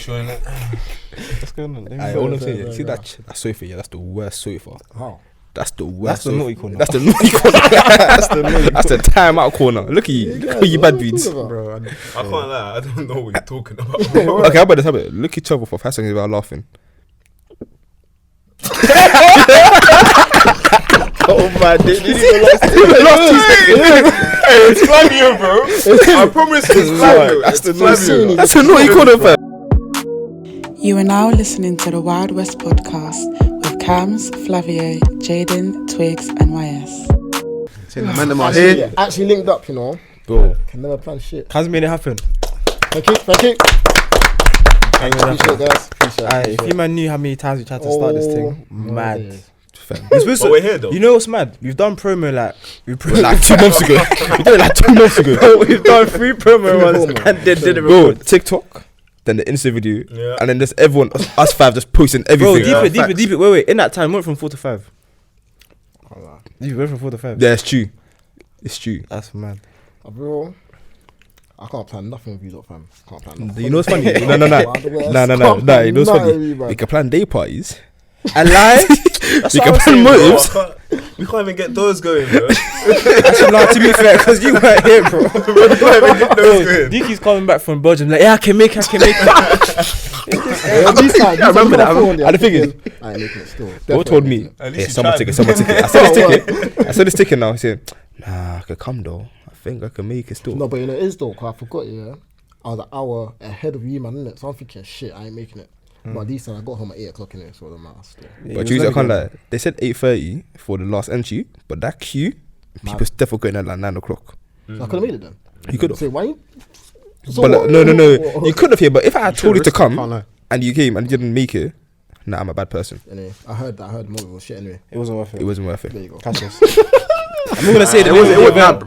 sure innit? What's going on? All I'm saying, see that sofa, yeah, that's the worst sofa. How? That's the worst. That's the sofa. naughty corner. That's the naughty corner. That's the timeout corner. Look at you. Look at you bad dudes. Bro, I can't lie, I don't know what you're talking about. Okay, how about this? How about it? Look at each other for 5 seconds without laughing. Oh my days. It's Flavio, bro. I promise it's Flavio. That's the naughty corner, fam. You are now listening to the Wild West podcast with Camz, Flavio, Jaden, Twigz, and YS. Actually linked up, you know. Bro, Can never plan shit. Camz made it happen. Thank you. Appreciate it, guys. If you man knew how many times we tried to start this thing, mad. But we're here though. You know what's mad? We've done promo like 2 months ago. We did it like 2 months ago. We've done 3 promo ones and then did it. Bro, TikTok, then the Insta video, Yeah. and then there's everyone, us 5 just posting everything. Bro, deep it. Wait. In that time, we went from 4 to 5. You went from 4 to 5. Yeah, it's true. It's true. That's mad. Bro, I can't plan nothing with you, lot, fam. Can't plan nothing. You know what's funny? No. You know what's funny? We can plan day parties. And live. We can plan motives. We can't even get those going, bro. Actually, no, to be fair, because you weren't here, bro. We can't even get those going. Diki's coming back from Belgium, like, yeah, I can make it. I remember that. And the thing is, I ain't making it still. Bro told me, At least hey, you someone tried. ticket. I said this ticket now. He said, nah, I could come though. I think I can make it still. No, but you know it is though, cause I forgot, yeah. I was an hour ahead of you, man, innit? So I'm thinking, shit, I ain't making it. But these times I got home at 8 o'clock in it, so it doesn't matter still. But Tuesday, I can't lie. They said 8:30 for the last entry, but that queue, people definitely going at like 9 o'clock. So I could have made it then. You could have. So why you? But like, no. You could have here. But if I had told you to come and you came and you didn't make it, nah, I'm a bad person. Anyway, I heard more was shit anyway. It wasn't worth it. It wasn't worth There it. you go. Catch us. I'm not gonna say that It was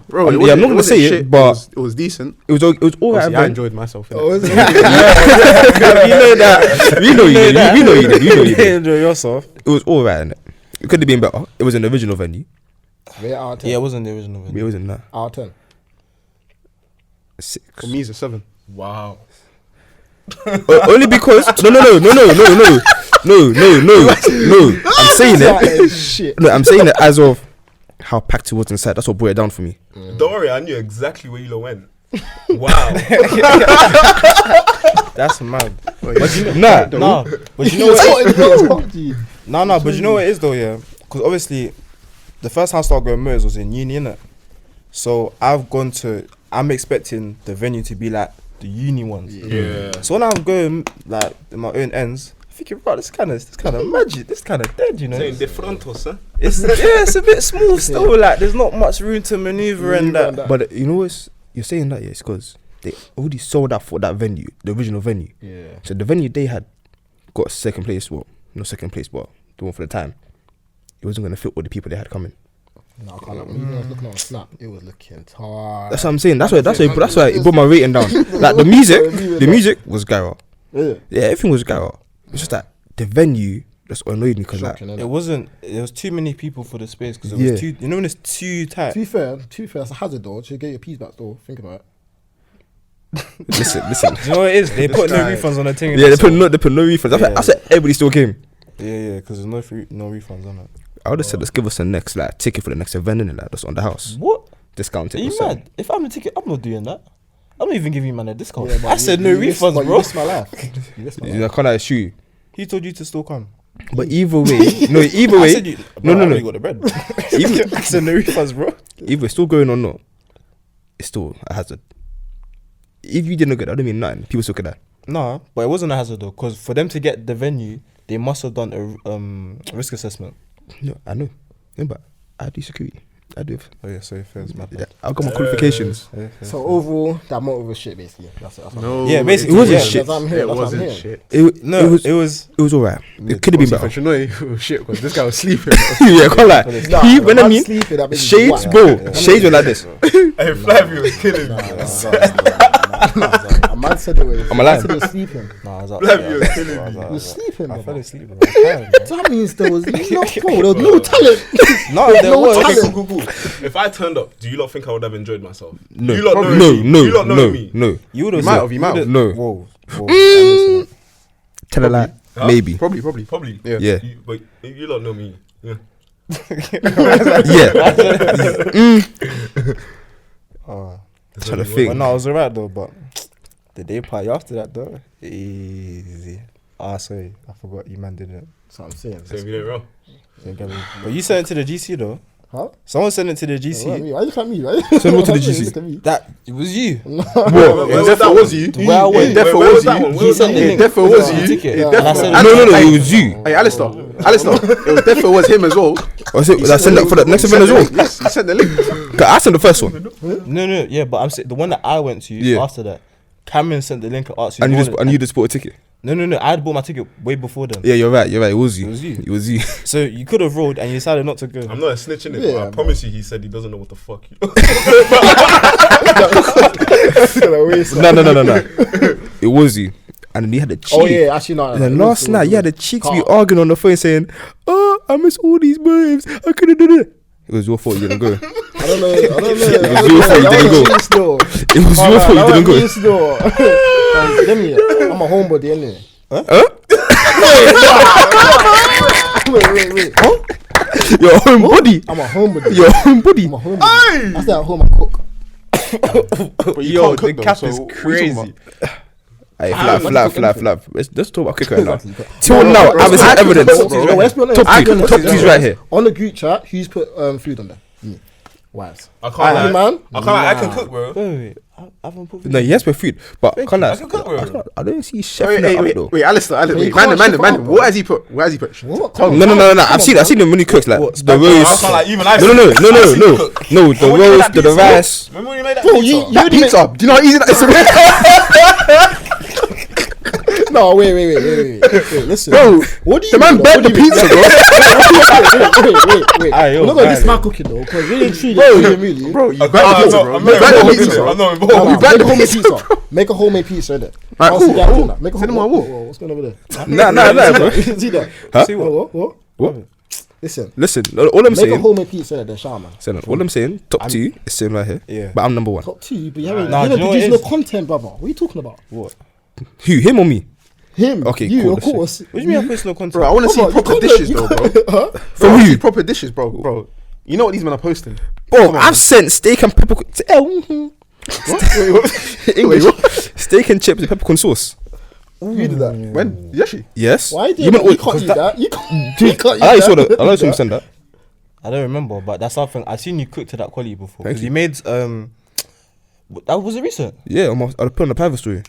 bro. Yeah, I'm not gonna say it, but it was decent. it was alright. Obviously, I enjoyed myself. Oh, is it? We know that. We know you did. You enjoy yourself. It was alright. It could have been better. It was an original venue. Rate out of 10. Yeah, it wasn't the original It video. wasn't that. Out of 10. 6. For me, it's a 7. Wow. Only because no. I'm saying it. Shit. No, I'm saying it as of how packed it was inside. That's what brought it down for me. Don't worry, I knew exactly where you lot went. Wow. That's mad. But you Nah. But you know what? No. But you know what it is though, yeah? Because obviously, the first time I started going motors was in uni, innit? So I'm expecting the venue to be like the uni ones. Yeah. So when I'm going like in my own ends, I'm thinking, bro, this kind of magic, this kind of dead, you know? Saying de frontos, huh? It's a bit small still. Like there's not much room to maneuver and that. But you know what's you're saying that, yeah, it's because they already sold out for that venue, the original venue. Yeah. So the venue they had got second place. Well, no second place, but the one for the time. It wasn't gonna fit all the people they had coming. No, I can't. When I was looking on Snap, it was looking tight. That's what I'm saying. That's why it brought my rating down. Like the music was Gara. Yeah. Yeah, everything was Gara. It's just that the venue just annoyed me because like It wasn't. There was too many people for the space because it Yeah. was too. You know when it's too tight. To be fair, it's a hazard though. To get your peas back though. Think about it. listen. Do you know what it is? They put no refunds on the thing. Yeah, they put no refunds. That's why everybody still came. Yeah, because there's no refunds on it. I would have said let's give us a next like ticket for the next event and like that's on the house. What? Discount Are ticket. you mad? If I'm a ticket, I'm not doing that. I'm not even giving you man a discount. Yeah, but I said no you missed- refunds, but bro. You missed my life. You missed my life. I can't shoot. He told you to still come. But either way, no. I said you, No. You got the bread. Either, I said no refunds, bro. either it's still going or not, it's still a hazard. If you didn't get that, I don't mean nothing. People still get that. Nah, but it wasn't a hazard though, because for them to get the venue, they must have done a risk assessment. No, I know. No, but I do security. I do. Oh yeah, sorry, fair, my Yeah, I've got my qualifications. So overall, that motor was shit basically. That's what No, Yeah, basically, it wasn't yeah. shit. That's what I'm here. It That's what I'm wasn't here. shit. It was. It was alright. It could have been better. You know it was shit because this guy was sleeping. Yeah, I can't lie. Nah, He, when I I'm mean sleeping, that bitch is shades, white. bro. Shades were like this. Hey, Flavio was killing me. A man said it was. I'm alive. Man said he was sleeping. Nah, I was up. Flavio was killing me. He was sleeping. I bro. fell asleep, bro. That means there was there was no talent. No, there No was. talent. Okay, cool. If I turned up, do you lot think I would have enjoyed myself? No, You lot knowing me. no, You lot knowing me. no. You would have. You might have. No. Whoa. I Tell a lie. Huh? Maybe. Probably. Yeah. Yeah. But you lot know me. Yeah. Yeah. Trying to But think. no, I was alright though. But the day party after that though, easy. Sorry, I forgot you man didn't. That's what I'm saying. So we did it wrong. But you sent it to the GC though. Huh? Someone sent it to the Why GC. you look at me, right? Send what to the GC? Look at me. That it was you. Where was that was one? you. Where I went. Defo Where was was that you. one? Where He was sent that the one? link. Defo was The you. ticket. Yeah. And I said, No, it was you. Hey, Alistair. It was Defo was him as well. Was it? I sent that for the next event as well. Yes, he sent the link. 'Cause I sent the first one. No, yeah, but I'm saying the one that I went to Yeah. after that. Cameron sent the link and asked you. And the you one just and you just bought a ticket. No, I had bought my ticket way before then. Yeah, you're right. It was you. It was you. It was you. So you could have rolled and you decided not to go. I'm not a snitch in it, Yeah, but I man. promise you, he said he doesn't know what the fuck. No. It was you. And then you had the cheek. Oh yeah, actually no. And then last night, you had the cheeks be arguing on the phone saying, "Oh, I miss all these babes. I couldn't do it." It was your fault you didn't go. I don't know. It was your fault you didn't go. It was your fault you didn't go. I'm a homebody anyway. Huh? Wait. Your own body. I'm a homebody. Your own body. I'm a homebody. I stay at home and cook. But you Yo, can't cook the though, cap so is what are you talking crazy. Hey, Ah, Flav. Let's talk about cooker now. Exactly. Till now, I haven't seen evidence. No, let's be honest. Top two's right here. On the group chat, who's put food on there? Me. Wives. I can't lie. man. I can't lie. I can cook, bro. Wait, I haven't put. No, yes, for food, but can't I lie. can cook, bro. I don't see chef in that though. Wait, Alistair. you Wait, can't man. chef out, bro. What has he put? What has he put? What? No. I've seen him when he cooks like the I roast. can't lie. Even I. No, the roast, the rice. Remember when you made that Bro, pizza? you That pizza. Do you know how easy that is? No, wait. Listen. Bro, What do you the man mean, burnt though? the pizza, bro. Wait. Aye, yo, We're not gonna aye. diss my cooking though, because really and truly, really. Bro, you I burnt the can't- pizza, I'm bro. not You burnt the involved. pizza. I'm not No, involved. You burnt make the a homemade pizza, pizza. Make a homemade pizza, innit? Alright, I'll cool. see that, doing that. Make a Send him homemade. my wall. What's going on over there? Nah, bro. See that? Huh? See what? What? Listen. Listen, all I'm Make a saying. homemade pizza, innit? Then shout, man. All I'm saying, top two is sitting right here. Yeah. But I'm number one. Top two, but you haven't Nah, do you know what produced it no is? content, brother. What are you talking about? What? Who? Him or me? Him. Okay, you, cool, of let's see. course. What do you mean I post no content? Bro, I want to see Brother, you proper can't- dishes you though, can't- bro. Huh? From I wanna who? see proper dishes, bro. You know what these men are posting? Bro, I've sent steak and peppercorn. English. Steak and chips with peppercorn sauce. You did that. When? Yashi. Yes. Why did You you meant can't all- eat that? You can't eat I saw that. that. I saw him send that. I don't remember, but that's something I've seen you cook to that quality before. Thank Because you. you made that was it recent? Yeah, I'll put on the private story.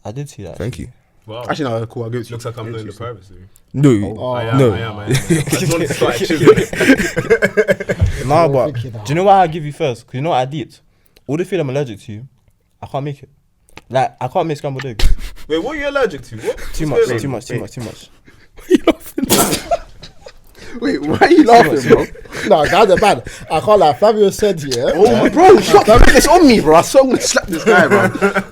I did see that. Thank you. Wow. Actually, no, cool. I'll give it to you. Looks like I'm doing the privacy. No. I am. No. I am. I just wanted to start choosing. Nah, Oh, but thinking do that. you know why I give you first? Because you know what I did? All the food I'm allergic to, I can't make it. Like I can't make scrambled eggs. Wait, what are you allergic to? What? Too What's much. going on? Too much. Wait, why are you laughing, bro? No, guys are bad. I can't lie. Fabio said, yeah. Oh, bro, stop putting this on me, bro. I saw him slap this guy, bro.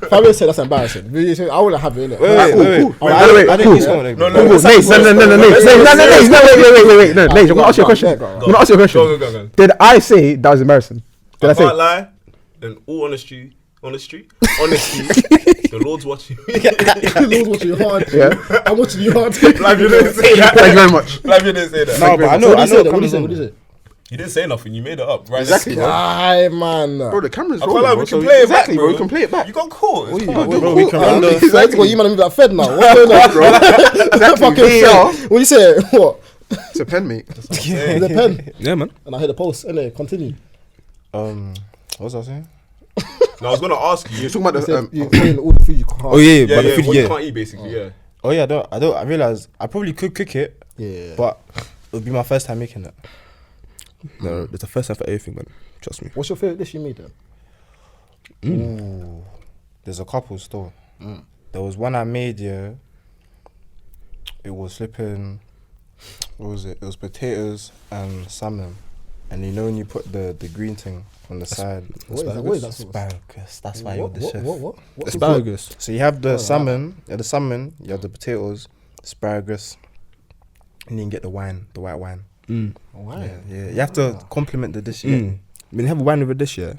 Fabio said that's embarrassing. Really, so I wouldn't have it in it. Wait, Alright, cool. I didn't cool. eat scrambled eggs. No, bro. no, Cool, Nate, no, wait, I'm gonna ask you a question. I'm gonna ask you a question. Go. Did I say that was embarrassing? Did I I can't say? lie. In all honesty, the Lord's watching me. Lord, watching you hard. Yeah. I'm watching you hard. Like you didn't say that. Thank you very much. Like you didn't say that. No, but I know. What I did you know. say? What What did comes you on. say? You didn't say nothing. You made it up, right? Exactly, bro. Aye, man. Bro, the camera's I can't rolling, lie. bro. We So can play it back, exactly, bro. We can play it back. You got caught. It's fine. Bro, we can run the. Exactly. What you man have that Fed now? What's going on, bro? Fucking VAR. Fed. What you say? What? It's a pen, mate. With a pen. Yeah, man. And I hit the post. Anyway, continue. What was I saying? No, I was gonna ask you. You're talking about Said the you're playing all the food you can't. Oh yeah, Yeah, but the yeah. food, What you yeah. can't eat, basically. Yeah. Oh yeah, I realized I probably could cook it, Yeah. but it would be my first time making it. No, it's the first time for everything, man. Trust me. What's your favorite dish you made then? Ooh, there's a couple still. There was one I made. Yeah, it was flipping. What was it? It was potatoes and salmon, and you know when you put the green thing on the side. What is that sauce? Asparagus. That's why you're the chef. What? Asparagus. So you have the salmon, you have the potatoes, asparagus, and you can get the wine, the white wine. Why? Yeah. You have to complement the dish. Yeah. I mean, have a wine with a dish, yeah.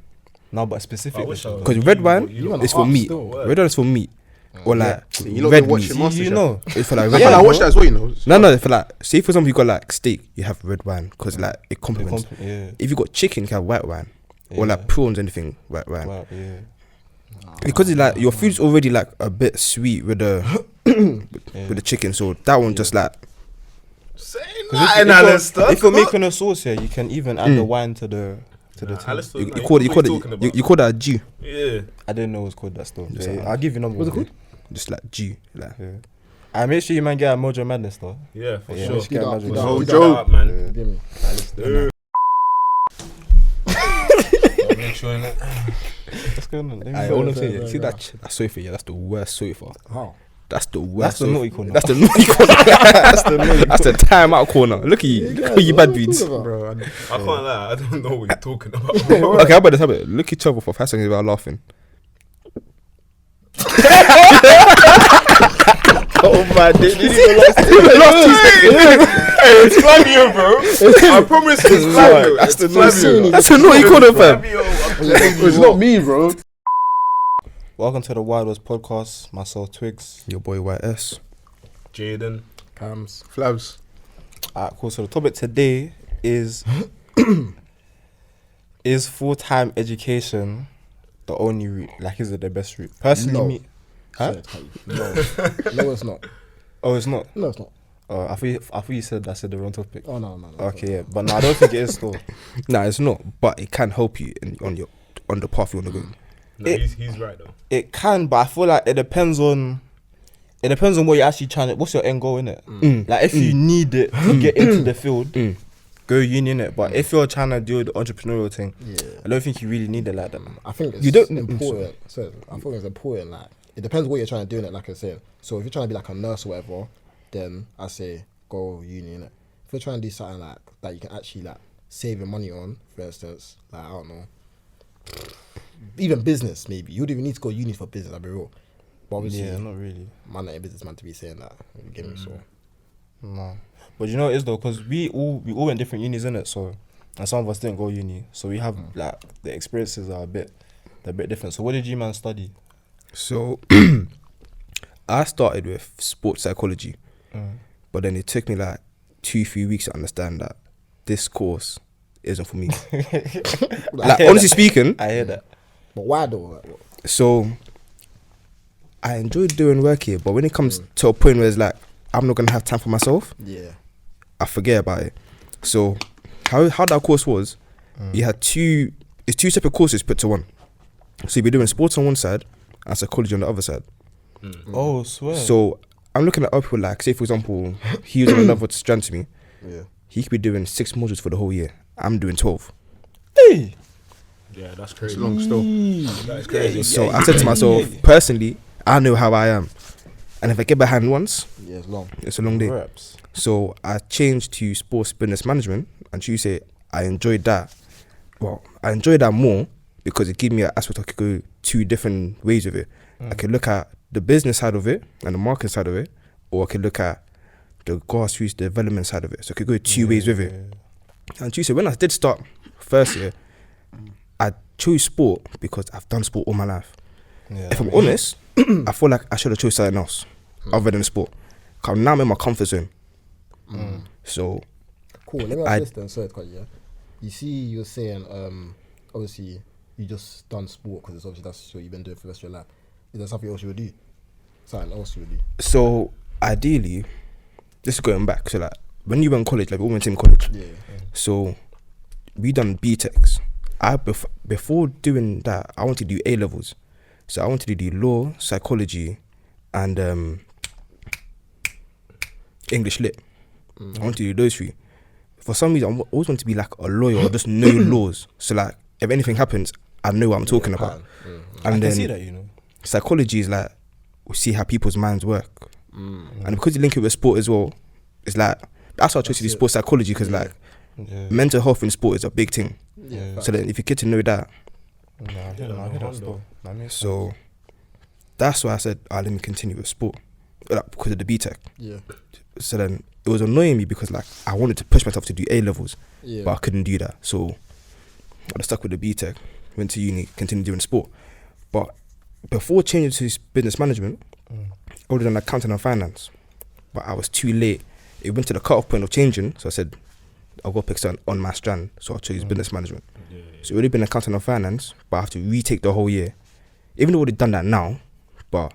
No, but specific. I wish I was- Because red wine You is for up meat. still. Red wine is for meat. or like You know, red watch meat. your MasterChef. You know. It's for like I red can't wine. watch that as well, you know. No, for like, say for example, you got like steak, you have red wine because like it complements. Yeah. If you got chicken, you can have white wine, or Yeah. like prawns, anything white wine. Wow, yeah. Because it's like your food's already like a bit sweet with the with the chicken, so that one just like If you're making a sauce here, you can even add the wine to the thing. you call that a Jew. Yeah. I didn't know it was called that stuff. Just Yeah, like- I'll give you number. What's it called? Just like Jew, like Yeah. I make sure you man get a Mojo Madness though. Yeah, for Yeah, sure. let's get a Mojo Keep Madness. that, No keep joke. Up, man. Give me. Let's do it. Make sure in that. What's going on? Let me I go. all I'm saying, yeah, see that sofa, yeah, that's the worst sofa. How? That's the worst. That's the sofa. naughty corner. That's the naughty corner. That's the timeout corner. Look at you, look at you bad dudes. Bro, I can't lie. I don't know what you're talking about. Okay, how about this? How about look each other for 5 seconds without laughing. Oh my days. It's Flavio, bro. I promise it's Flavio. That's the It's naughty Flavio. corner. That's the naughty corner, fam. It's not me, bro. Welcome to the Wild West podcast. Myself, Twigz. Your boy YS. Jaden. Camz. Flavz. Alright, cool. So the topic today is is full-time education the only route? Like, is it the best route? Personally, No. me. Huh? No, it's not. Oh, it's not. No, it's not. I thought you said I said the wrong topic. Oh no. Okay, yeah, but no, I don't think it is still. Nah, it's not, but it can help you on the path you want to go. No, he's right though. It can, but I feel like it depends on what you're actually trying to. What's your end goal in it? Like if you need it to get into the field, go uni in it. But if you're trying to do the entrepreneurial thing, I don't think you really need it like that. I think it's You don't- important. So I think it's important. Like it depends what you're trying to do in it. Like I said, so if you're trying to be like a nurse or whatever, then I say go uni in it. If you're trying to do something like that, you can actually like save your money on. For instance, like I don't know, even business maybe. You don't even need to go uni for business. I'll be real. But obviously, Yeah, not really. man, not a businessman to be saying that. You get me? So No, but you know what it is though, because we all went different unis in it. So, and some of us didn't go uni. So we have like the experiences are they're a bit different. So what did you man study? So I started with sports psychology, but then it took me like 2-3 weeks to understand that this course isn't for me. Like honestly speaking, I hear that. but why though? Like, so I enjoyed doing work here, but when it comes to a point where it's like I'm not gonna have time for myself, yeah. I forget about it. So how that course was, you had two separate courses put to one. So you'd be doing sports on one side and psychology on the other side. Oh, swear. So I'm looking at other people like, say for example, he was on another strand to me. Yeah. He could be doing 6 modules for the whole year. I'm doing 12. hey, Yeah, that's crazy. It's long still. That is crazy. So I said to myself, personally, I know how I am. And if I get behind once, Yeah, it's long. it's a long day. reps. So I changed to sports business management, and you say I enjoyed that. Well, I enjoyed that more because it gave me an aspect I could go 2 different ways with it. I could look at the business side of it and the market side of it, or I could look at the grassroots development side of it. So I could go 2 ways with it. And you say when I did start first year, I chose sport because I've done sport all my life. Yeah. If I'm honest, I feel like I should have chose something else other than sport. Cause now I'm in my comfort zone. So Cool. Let me I- ask this then. So it's quite You see, you're saying obviously you just done sport because it's obviously that's what you've been doing for the rest of your life. Is there something else you would do? Something else you would do? So ideally, this is going back. So like when you were in college, like we all went to college. Yeah. So we done BTECs. Before doing that, I wanted to do A levels. So I wanted to do law, psychology, and English lit. I wanted to do those 3. For some reason, I always wanted to be like a lawyer or just know laws. So like if anything happens, I know what I'm talking about. I And can then see that, you know. psychology is like we see how people's minds work, and because you link it with sport as well, it's like that's why I chose to do sports psychology because like mental health in sport is a big thing. Yeah. So then if you get to know that, No, I hear that still. That makes sense. so that's why I said, let me continue with sport, like, because of the BTEC. Yeah. So then it was annoying me because like I wanted to push myself to do A levels, Yeah. but I couldn't do that. So I stuck with the BTEC, went to uni, continued doing sport. But before changing to business management, ordered an accounting and finance, but I was too late. It went to the cut-off point of changing, so I said, I'll go pick something on my strand, so I chose business management. So it would have been accounting and finance, but I have to retake the whole year. Even though I would have done that now, but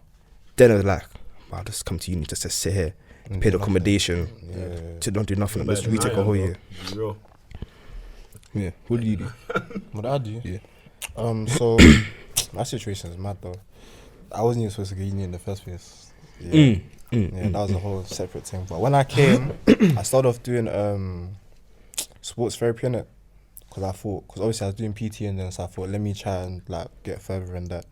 then I was like, I'll just come to uni just to sit here, pay the accommodation, to don't do nothing, and just retake a whole year. Yeah, what do you do? What I do? Yeah. So my situation is mad though. I wasn't even supposed to go uni in the first place. Yeah, that was a whole separate thing. But when I came, I started off doing sports therapy in it, because obviously I was doing PT and then so I thought let me try and like get further in that.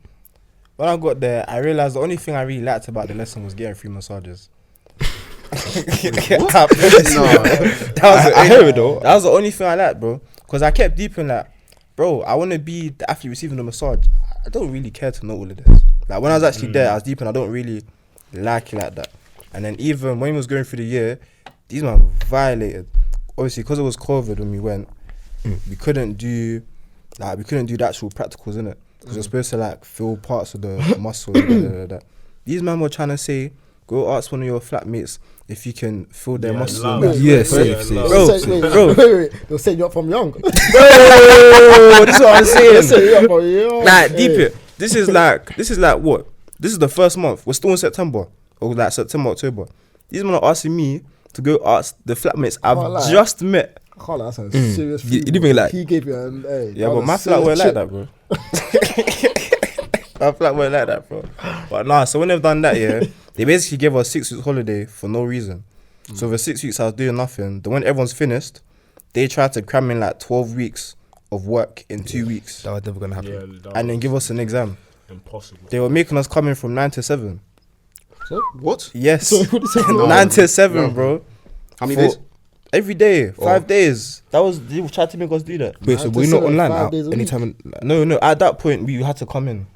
When I got there, I realized the only thing I really liked about the lesson was getting free massages. I hear it though. That was the only thing I liked, bro. Because I kept deep in like, bro, I want to be the athlete receiving the massage. I don't really care to know all of this. Like when I was actually there, I was deep and I don't really like it like that. And then even when we was going through the year, these men violated. Obviously, because it was COVID when we went, we couldn't do the actual practicals in it. Because you're supposed to like feel parts of the muscle. These men were trying to say, go ask one of your flatmates if you can feel their muscle. Yeah, safe. Bro, they'll set you up from young. Bro, this is what I'm saying. Set you up from young. Like, deep it. This is like what? This is the first month. We're still in September. Or like September, October. These men are asking me to go ask the flatmates I've just met. I can't lie, that's a serious You didn't even like. He gave you an A. Yeah, but my flat weren't like that, bro. My flat weren't like that, bro. But nah, so when they've done that, yeah, they basically gave us 6 weeks holiday for no reason. So for 6 weeks I was doing nothing. Then when everyone's finished, they tried to cram in like 12 weeks of work in 2 weeks. That was never gonna happen. And then give us an exam. Impossible. They were making us come in from 9 to 7. So, what? Yes. So, what is it? 9 to 7, bro. How many days? Every day, 5 days. They tried to make us do that. Wait, so 9 to we're not 7, online 5 out days a week? anytime? No, at that point we had to come in.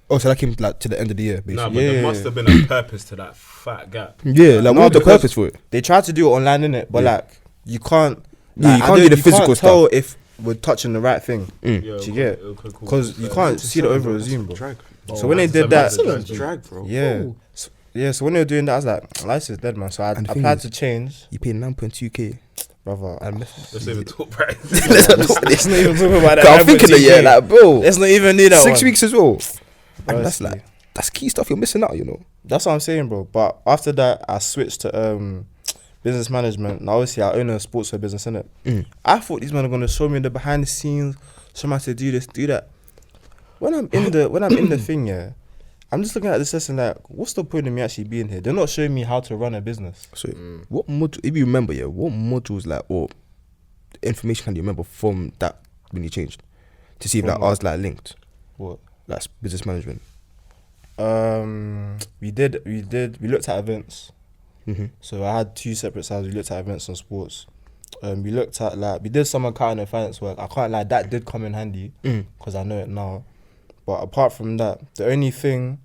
Oh, so that came like to the end of the year, basically. Nah, but there must have been a purpose to that fat gap. Yeah, like No, what was the because purpose for it? They tried to do it online, innit? But like, you can't. Yeah, you can't do the physical can't stuff. tell if we're touching the right thing. Yeah, Do you get? okay, cool. Because you can't see it over a Zoom, bro. Drag. So when they did that, Excellent. Drag, bro. yeah. Ooh. So when they were doing that, I was like, life is dead, man. So I And the thing applied is- to change, You pay 9.2k. brother. Let's even talk price. Let's not even talk about that. I'm thinking that, yeah, like, bro, Let's not even do that 6 one. weeks as well. And that's Honestly. like, that's key stuff you're missing out, you know. That's what I'm saying, bro. But after that, I switched to business management. Now, obviously, I own a sportswear business, innit? I thought these men are gonna show me the behind the scenes, show me how to do this, do that. When I'm in the thing, yeah, I'm just looking at this lesson like, what's the point of me actually being here? They're not showing me how to run a business. So, what module, if you remember, yeah, what modules like, or information can you remember from that when you changed? To see if like ours like linked, What? like business management. We looked at events. Mm-hmm. So I had 2 separate sides. We looked at events and sports. We looked at we did some accounting and finance work. I can't lie, that did come in handy because I know it now. But apart from that, the only thing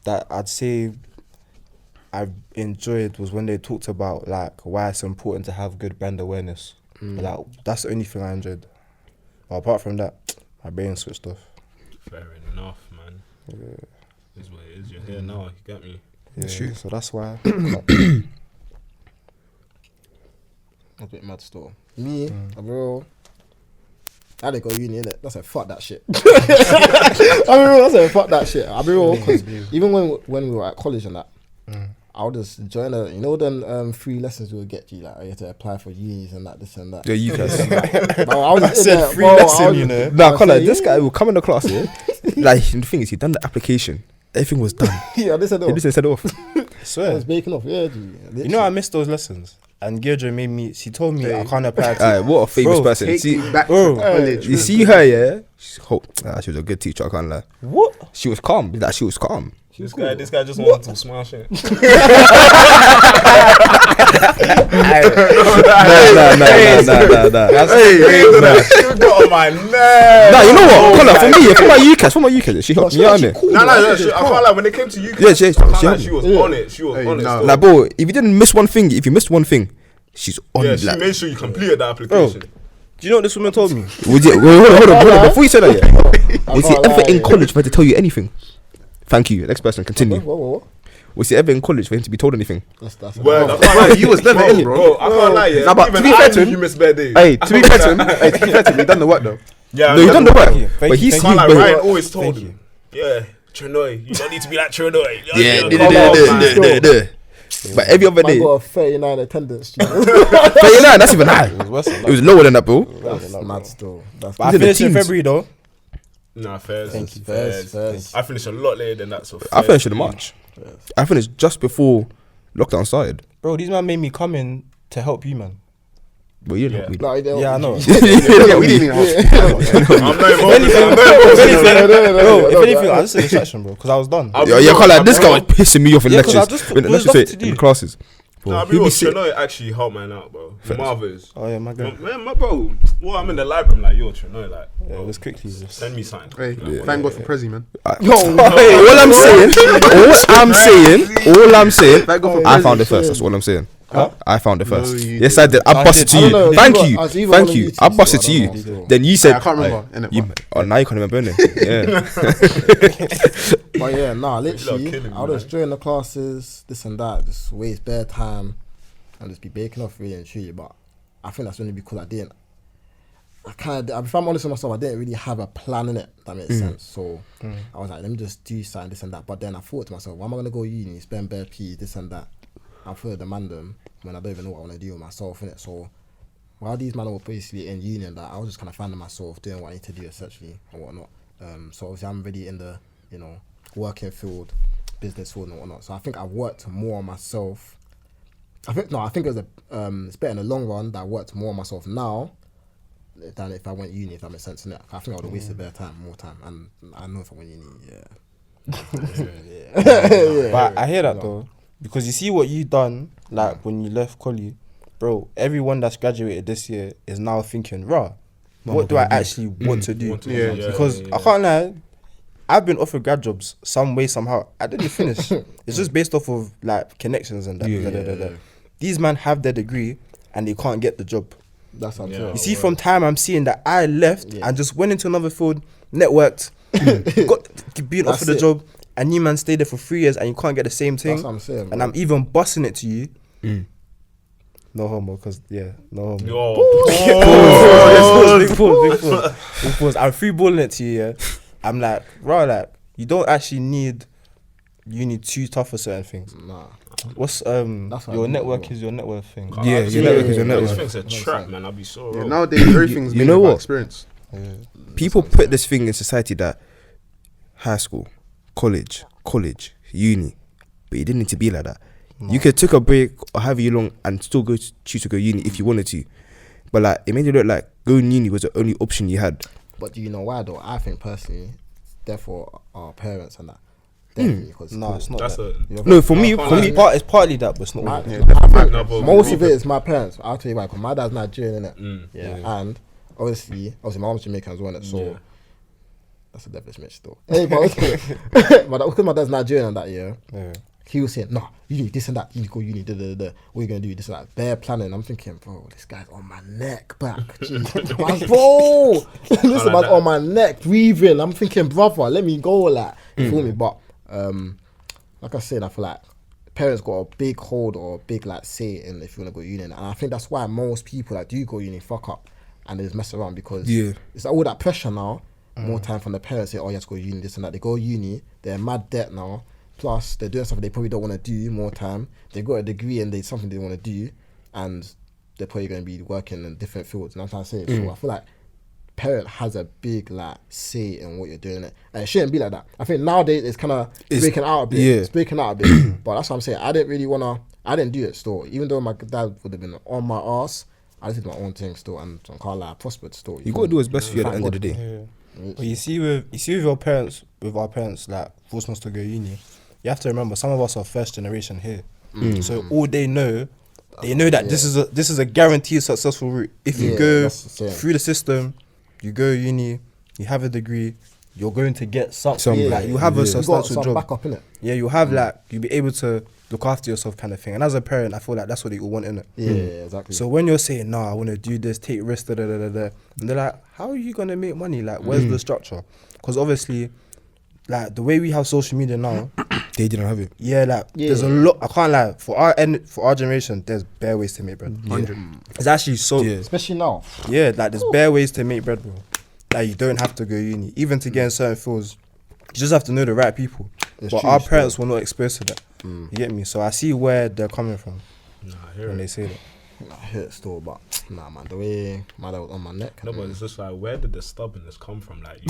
that I'd say I enjoyed was when they talked about like why it's important to have good brand awareness. Like that's the only thing I enjoyed. But apart from that, my brain switched off. Fair enough, man. This is what it is. You're here now. You get me? Yeah, so that's why. A bit mad still. Me, bro. I didn't go uni, innit? That's a fuck that shit. That's a fuck that shit. I'll be real, because even when we were at college and that, I would just join them free lessons we would get you, like you had to apply for unis and that, this and that. Yeah, you guys. Bro, I was just in there, free bro, lesson, I was you just- know. Nah, can't lie, this guy will come in the class, yeah. Like the thing is, he done the application. Everything was done. Yeah, this and He that. just said off. I I swear. was baking off, yeah, G. You know I missed those lessons. And Gerdra made me, she told me I can't apply to Alright, what a famous Bro, person. Take See, me back bro, to college. you see her, yeah. She was a good teacher. I can't lie. What? She was calm. Like she was calm. This guy just wanted to smash it. Nah. You got on my nerves. Nah, you know what? Call her for my UCAS, she helped me out on it. No, I can't lie. When it came to you, Yeah, she she was on it. She was on it. still. Like, bro, if you didn't miss one thing, if you missed one thing, she's on Yeah, it. she Like, made sure you completed the Bro, application. do you know what this woman told me? was it, hold on. Before you say that, yeah. Was he ever in college for her to tell you anything? Thank you. Next person, continue. What? Was he ever in college for him to be told anything? That's Word, Bro, you was never in, bro. I can't lie, yeah. Nah, but Even to be fair I to knew him- you missed bad days. Hey, to be fair to him, he done the work though. Yeah, No, he done the work. Thank But you, he's thank Like but- Ryan always told Thank him, yeah, Trinoy, you don't need to be like Trinoy. Yeah, come on, man. but every other Man day, got a 39 attendance. but that's even high. It was worse than It was lower than that, bro. That's mad still. That's But I These are the finished in teams. February though. Nah, fairs. Thank you. Fairs. I finished a lot later than that, so I finished in fairs. March. I finished just before lockdown started. Bro, these man made me come in to help you, man. But you Yeah. know, No, he didn't- Yeah, I know. Yeah, we didn't even ask. I'm not involved. If anything, I was just a distraction, bro, because I was done. yeah, you can't like this guy was pissing me off in Yeah, 'cause I lectures. just- In there was lectures, nothing to in do. classes. Nah, Bro, be he'd real, be sick. Trinoy actually helped man out, bro. Marvels. Oh yeah, my god. Man, my bro. Well, I'm in the library. I'm like, yo, Trinoy, like, Yeah, bro, it was quickly. send me something. Hey, thank God for Prezi, man. All I'm saying, Thank God for I Prezi. found it first. That's all I'm saying. I found it first. you Yes, I did. I I busted did. to I you. don't know. Thank I you. was either Thank on you. YouTube I busted still, to I you. don't know. Then you I said, can't remember. innit, you, bro? oh, now you can't remember it. Yeah. But yeah, nah, lot literally, killing me, I would just man. join the classes, this and that, just waste bare time and just be baking off really and truly. But I think that's only because I didn't. If I'm honest with myself, I didn't really have a plan in it. That makes sense. So I was like, let me just do something, this and that. But then I thought to myself, why am I gonna go uni, spend bare peas, this and that? I feel demand them when I don't even know what I want to do with myself in it. So while these men were basically in uni and that, I was just kind of finding myself doing what I need to do essentially and whatnot. So obviously I'm really in the working field, business field and whatnot. So I think I worked more on myself. I think it was it's better in the long run that I worked more on myself now than if I went uni, if that makes sense. Innit? I think I would have wasted more time. And I know if I went uni, But I hear that though, because you see what you done, like when you left Collie, bro. Everyone that's graduated this year is now thinking, rah, what do I actually want to do? Yeah. Because I can't lie, I've been offered grad jobs some way somehow. I didn't finish. It's just based off of like connections and that. These men have their degree and they can't get the job. That's what I'm saying. You see, from time I'm seeing that I left and just went into another field, networked, got being That's offered a it. job, and you man stayed there for 3 years and you can't get the same thing. That's what I'm saying. And bro. I'm even busting it to you. No homo, because no homo. Yo, Big pause. I'm free balling it to you. Yeah, I'm like, bro, like you don't actually need uni too tough for certain things. Nah. What's what your I network do, is your network thing. Yeah, your network is your This network. thing's a trap, man. I'll be so Yeah, wrong. nowadays, everything's You been know about what? experience. People put this thing in society that high school, college, uni, but you didn't need to be like that. You could take a break or however you long and still choose to go uni if you wanted to. But like it made it look like going uni was the only option you had. But do you know why though? I think personally, therefore our parents and that. Definitely, because No, it's not. That's that. a No, for me, It's partly that, but it's not. all. most of it is my parents. I'll tell you why. Because my dad's Nigerian, innit? And obviously my mom's Jamaican as well, innit? So that's a devilish mix still. Hey, but because my dad's Nigerian and that, he was saying, no, you need this and that. You need to go uni. What are you gonna do? This and that. Bare planning. I'm thinking, bro, this guy's on my neck back. Bro, listen, man's on my neck, breathing. I'm thinking, brother, let me go, like, you feel me? But like I said, I feel like parents got a big hold or a big like say in if you want to go uni, and I think that's why most people that do go uni fuck up and they just mess around because it's all that pressure now. More time from the parents say, oh, you have to go uni, this and that. They go uni, they're mad debt now. Plus, they're doing something they probably don't want to do more time. They got a degree and there's something they want to do, and they're probably going to be working in different fields. You know what I'm trying to say? So I feel like parent has a big like say in what you're doing, and it shouldn't be like that. I think nowadays it's kind of breaking out a bit. Yeah. It's breaking out a bit, but that's what I'm saying. I didn't do it still, even though my dad would have been on my ass. I just did my own thing still, and I can't lie, I prospered still. You gotta do what's best for you at the end of the day. Yeah. But you see with your parents, with our parents, like forcing us to go uni, you have to remember some of us are first generation here. So all they know that this is a guaranteed successful route. If you go through the system, you go uni, you have a degree, you're going to get something. Like you have a substantial job. Backup, innit? Yeah, you have like you'll be able to look after yourself, kind of thing. And as a parent, I feel like that's what they all want, innit? Yeah, exactly. So when you're saying, "No, I want to do this, take risks," and they're like, "How are you gonna make money? Like, where's the structure?" Because obviously, like the way we have social media now, They didn't have it. Yeah, like there's a lot. I can't lie. For our generation, there's bare ways to make bread. 100. It's actually so. Yeah. Especially now. Yeah, like there's bare ways to make bread, bro. Like you don't have to go uni. Even to get in certain fields, you just have to know the right people. It's but true, our still. parents were not exposed to that. You get me? So I see where they're coming from Nah, I hear when it. they say that. I hear it still, but nah, man. The way my dad was on my neck. No, but it's just like, where did the stubbornness come from? Like,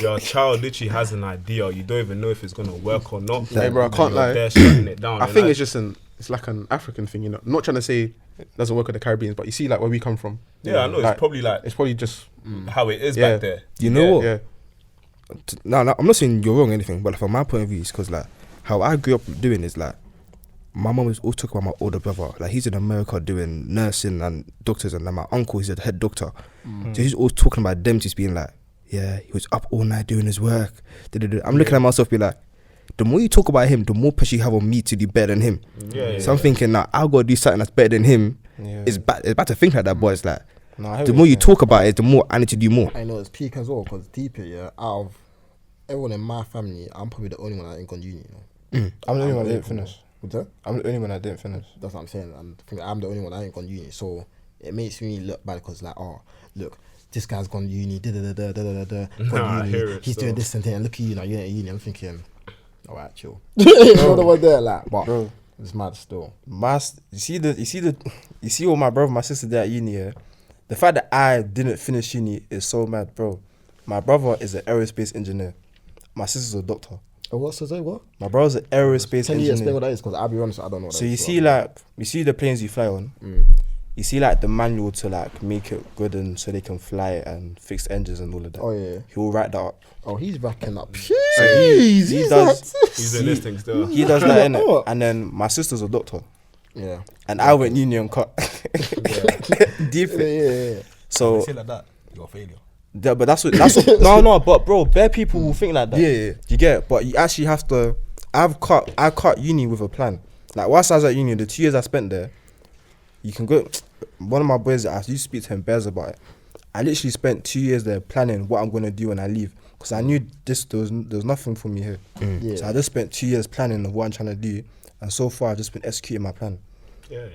your child literally has an idea. You don't even know if it's gonna work or not. Hey, bro, I And can't you're lie. there shutting it down. I And think like, it's like an African thing, you know. I'm not trying to say it doesn't work with the Caribbeans, but you see like where we come from. yeah, I know. Like, It's probably like it's probably just how it is Yeah. back there. You know what? yeah. No, I'm not saying you're wrong or anything, but from my point of view, it's because like how I grew up doing is like my mum was always talking about my older brother. Like he's in America doing nursing and doctors, and like my uncle, he's a head doctor. So he's always talking about them just being like, yeah, he was up all night doing his work. I'm looking at myself, be like, the more you talk about him, the more pressure you have on me to do better than him. Yeah, So I'm thinking now, I gotta do something that's better than him. Yeah. It's bad to think like that, but it's like No, I hear the what more you're you saying. talk about it, the more I need to do more. I know it's peak as well, because deep it, yeah, out of everyone in my family, I'm probably the only one that ain't gone uni, you know. I'm the only one that didn't finish. What's that? I'm the only one that didn't finish. That's what I'm saying. I'm the only one that ain't gone uni. So it makes me look bad because like, oh, look, this guy's gone uni, gone Nah, I uni. hear it He's still. doing this and that. And look at you now, you're in uni. I'm thinking, all right, chill. You're the one there, like, but Bro, it's mad still. you see what my brother and my sister did at uni, yeah? The fact that I didn't finish uni is so mad, bro. My brother is an aerospace engineer. My sister's a doctor. Oh, what's that? What? My brother's an aerospace Can you explain engineer. what that is? Because I'll be honest, I don't know what So that you is. see the planes you fly on. You see like the manual to like make it good and so they can fly it and fix the engines and all of that. Oh, yeah. He'll write that up. Oh, he's racking up. So he does. He's doing this thing still. He does that, innit? And then my sister's a doctor. Yeah. And I went uni and cut. Deep Yeah, it. yeah. So Say like that, you're a failure. but that's what no, but bro, bare people will think like that. Yeah. You get it? But you actually have to. I cut uni with a plan. Like whilst I was at uni, the 2 years I spent there, you can go. One of my boys, I used to speak to him bears about it. I literally spent 2 years there planning what I'm gonna do when I leave, because I knew there was nothing for me here. Yeah. So I just spent 2 years planning of what I'm trying to do, and so far I've just been executing my plan. Yeah.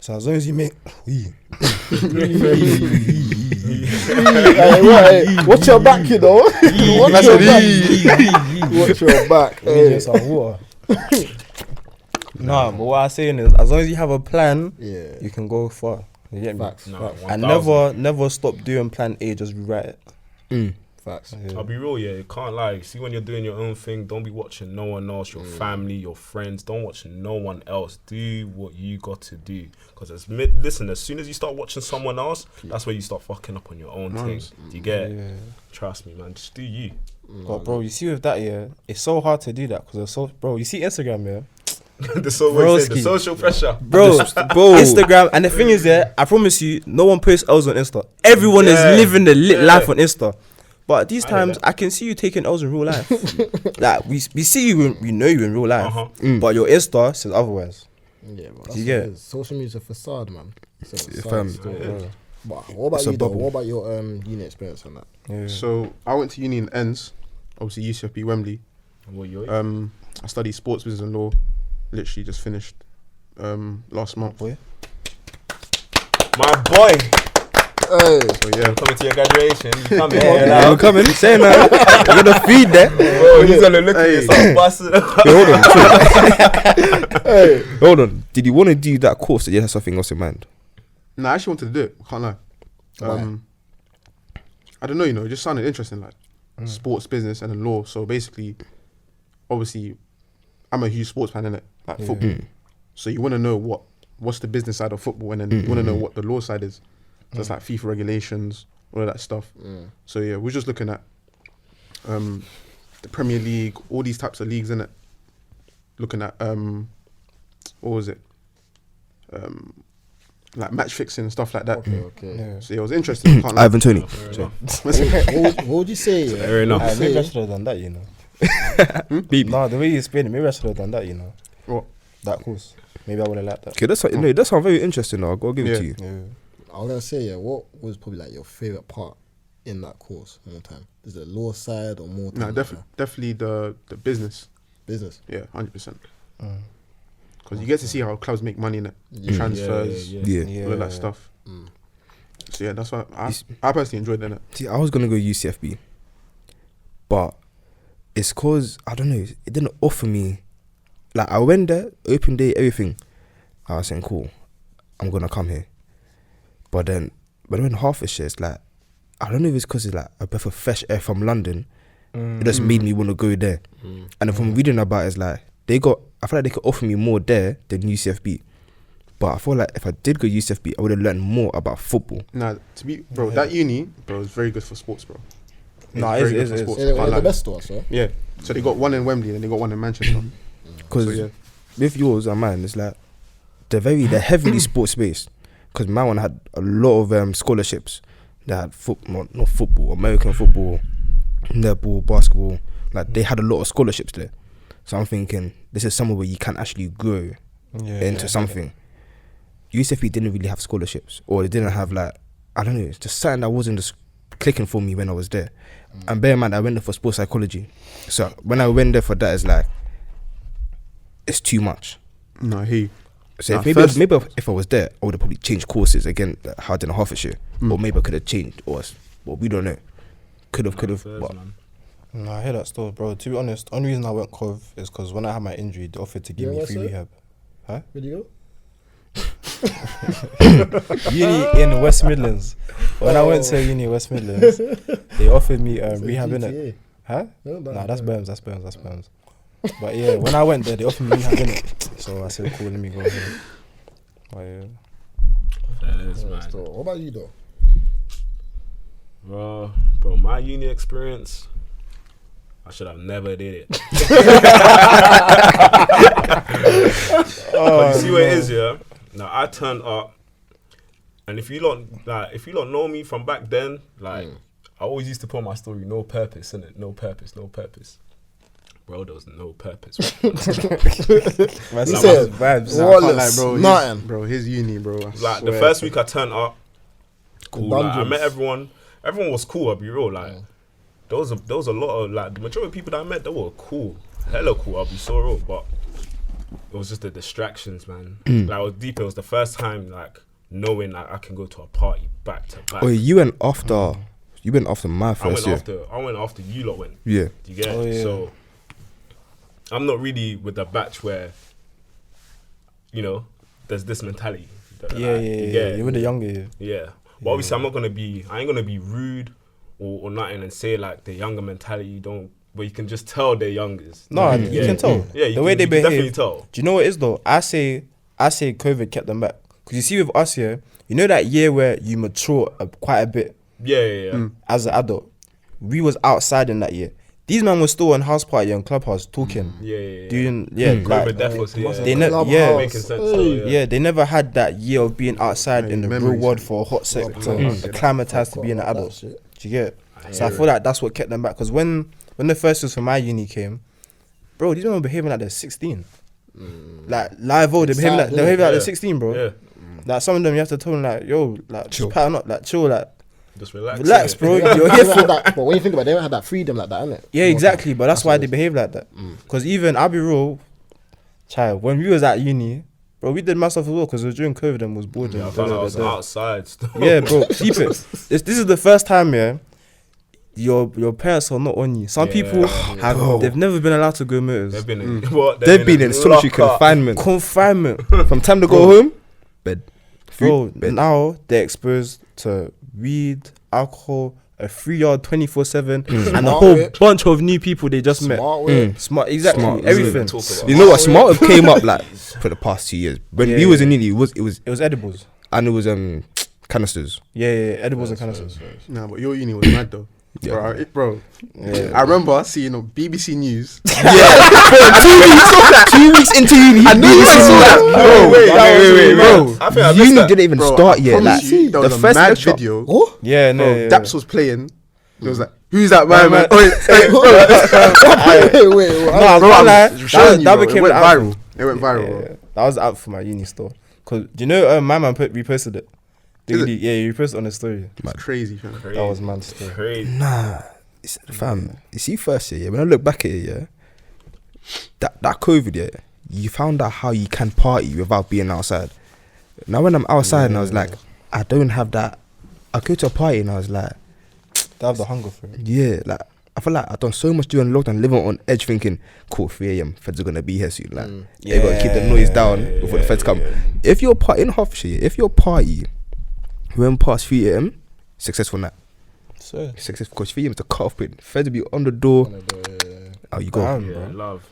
So as long as you make, Hey, watch your back, you know. Watch your back. Watch your back. Hey. some water. No, but what I'm saying is, as long as you have a plan, Yeah. you can go far. You get me? Facts. No, Facts. And 1000. never stop doing plan A, just rewrite it. Facts. I'll be real, yeah. You can't lie. See, when you're doing your own thing, don't be watching no one else, your family, your friends. Don't watch no one else. Do what you got to do. Because listen, as soon as you start watching someone else, that's where you start fucking up on your own thing. Do you get it? Yeah. Trust me, man. Just do you. But bro, you see with that, yeah, it's so hard to do that because it's so, bro. You see Instagram, yeah, the Broski. social pressure. bro, Instagram, and the thing is, yeah, I promise you, no one posts L's on Insta. Everyone is living the lit life on Insta. But these I hear times, that. I can see you taking L's in real life. Like we see you, we know you in real life, Uh-huh. but your Insta says otherwise. Yeah, but that's You what get it it? is. Social media's a facade, man. It's a facade fam. still. Yeah. But what about It's a you, though? bubble. What about your uni experience and that? Yeah. So I went to uni in Ends, obviously UCFB Wembley. What you? I studied sports business and law. Literally just finished last month. Boy. My boy, Hey, So yeah, coming to your graduation. You come Yeah, here. I'm Like, coming. Saying that. You're gonna feed there. bro, he's gonna look at you, start busting. Wait, hold on. Did you want to do that course or you had something else in mind? no, I actually wanted to do it. I can't lie. I don't know. You know, it just sounded interesting, like sports business and then law. So basically, obviously, I'm a huge sports fan, innit? Like football. So you want to know what's the business side of football, and then you want to know what the law side is. So it's like FIFA regulations, all of that stuff. So yeah, we're just looking at the Premier League, all these types of leagues, innit? Looking at what was it? Like match fixing and stuff like that. okay. Yeah. So yeah, it was interesting. I can't lie. Ivan Tony. What would you say? Yeah? Fair enough. Maybe I should have done that, you know. Baby. No, the way you explained it, maybe I should have done that, you know. What? That course. Maybe I would have liked that. Okay, that sounds very interesting though. I'll go give it to you. Yeah. I was gonna say, yeah. What was probably like your favorite part in that course? More time. Is it law side or more? No, time definitely the business. business. Yeah, 100%. Because you get to see how clubs make money in it, transfers, Yeah. all of that stuff. So yeah, that's why I personally enjoyed it. See, I was gonna go UCFB, but it's cause I don't know. It didn't offer me. Like I went there, open day, everything. I was saying, cool, I'm gonna come here. But then, when I went Hertfordshire, it's like I don't know if it's cause it's like a breath of fresh air from London. It just made me want to go there. And then from reading about it, it's like I feel like they could offer me more there than UCFB. But I feel like if I did go UCFB, I would have learned more about football. Nah, that uni, bro, is very good for sports, bro. Nah, it is. Yeah, they're the best to us, right? Yeah. So they got one in Wembley and they got one in Manchester. Because with yours and mine, it's like they're heavily sports based. Because my one had a lot of scholarships. They had not football, American football, netball, basketball. Like they had a lot of scholarships there. So I'm thinking this is somewhere where you can actually grow into something. UCFB didn't really have scholarships, or they didn't have like, I don't know, it's just something that wasn't just clicking for me when I was there. And bear in mind, I went there for sports psychology. So when I went there for that, it's like, it's too much. No, he. So maybe if I was there, I would have probably changed courses again, like how I did in Hertfordshire. Or maybe I could have changed, or we don't know. Could have. But No, I hear that still, bro. To be honest, only reason I went Cove is because when I had my injury, they offered to give me free rehab. Huh? Where'd you go? Uni in West Midlands. When I went to uni in West Midlands, they offered me rehab in it. Huh? Nah, that's Berms. But yeah, when I went there, they offered me rehab in it. So I said, cool, let me go ahead. But yeah. That is, man. What about you though? Bro, my uni experience, I should have never did it. But you see what it is, yeah? Now I turned up, and if you don't know me from back then, like I always used to put on my story, no purpose, innit? No purpose. Bro, there was no purpose. Man, said vibes. Nothing. Bro, his uni, bro. Like the first week I turned up, cool. Like, I met everyone. Everyone was cool. I'll be real. Like there was a lot of like the majority of people that I met, they were cool, hella cool. I'll be so real, but it was just the distractions, man. Like it was deep. It was the first time like knowing like I can go to a party back to back. Oh, you went after. You went after my first year. I went after you lot went. Yeah. Do you get it? Yeah. So I'm not really with the batch where, you know, there's this mentality. Yeah. You're with the younger year. Yeah. But obviously I ain't gonna be rude or nothing and say like the younger mentality where you can just tell they're youngers. No, you can tell. Yeah, the way they behave. Definitely tell. Do you know what it is though? I say COVID kept them back. Because you see with us here, you know that year where you mature quite a bit. Yeah. As an adult. We was outside in that year. These men were still on house party and clubhouse talking. Doing COVID death was making sense. So, they never had that year of being outside in the real world for a hot sector, acclimatized to being an adult. Do you get it? So I feel like that's what kept them back. Because when the first years for my uni came, bro, these men were behaving like they're 16. Like live old, they're behaving like they're 16, bro. Yeah. Like some of them you have to tell them like, yo, like just pattern up, like chill, like just relax, bro. You're here for that. But when you think about it, they don't have that freedom like that, innit? Yeah, exactly. But that's why they behave like that. Because even, I'll be real, child, when we was at uni, bro, we did my stuff as well because it was during COVID and was bored. I found I was outside still. Yeah, bro, keep it. This is the first time, your parents are not on you. Some people they've never been allowed to go motors. They've been in solitary confinement. From time to go home, bed. Bro, now they're exposed to weed, alcohol, a 3-yard 24/7, and a whole bunch of new people they just met. Smart, exactly, everything. You know what? Smart came up like for the past 2 years. When we was in uni, it was edibles and it was canisters. Yeah, edibles and canisters. Nah, but your uni was mad though. Yeah. Bro. Yeah. I remember seeing on BBC News. 2 weeks into uni, I knew you saw that. Wait, bro. I think uni didn't even start yet. Like, there was a mad video. Oh? Yeah, no. Daps was playing. It was like, who's that man? Wait. No, bro, that became viral. It went viral. Yeah. That was out for my uni store. Cause do you know my man reposted it? Yeah, you reposted on his story. It's crazy, fam. That was man story. Crazy. Nah, fam. You see, first year, when I look back at it, that COVID, yeah, you found out how you can party without being outside. Now when I'm outside and I was like, I don't have that. I go to a party and I was like, They have the hunger for it. yeah, like I feel like I've done so much during lockdown, living on edge, thinking, cool, 3 a.m. feds are gonna be here soon. Like, you gotta keep the noise down before the feds come. If you're party in Hertfordshire, if your party went past 3 a.m., successful night. So Successful, because 3 a.m. is the cut-off point. Feds will be on the door. Oh, you go. Damn, Yeah, bro. love.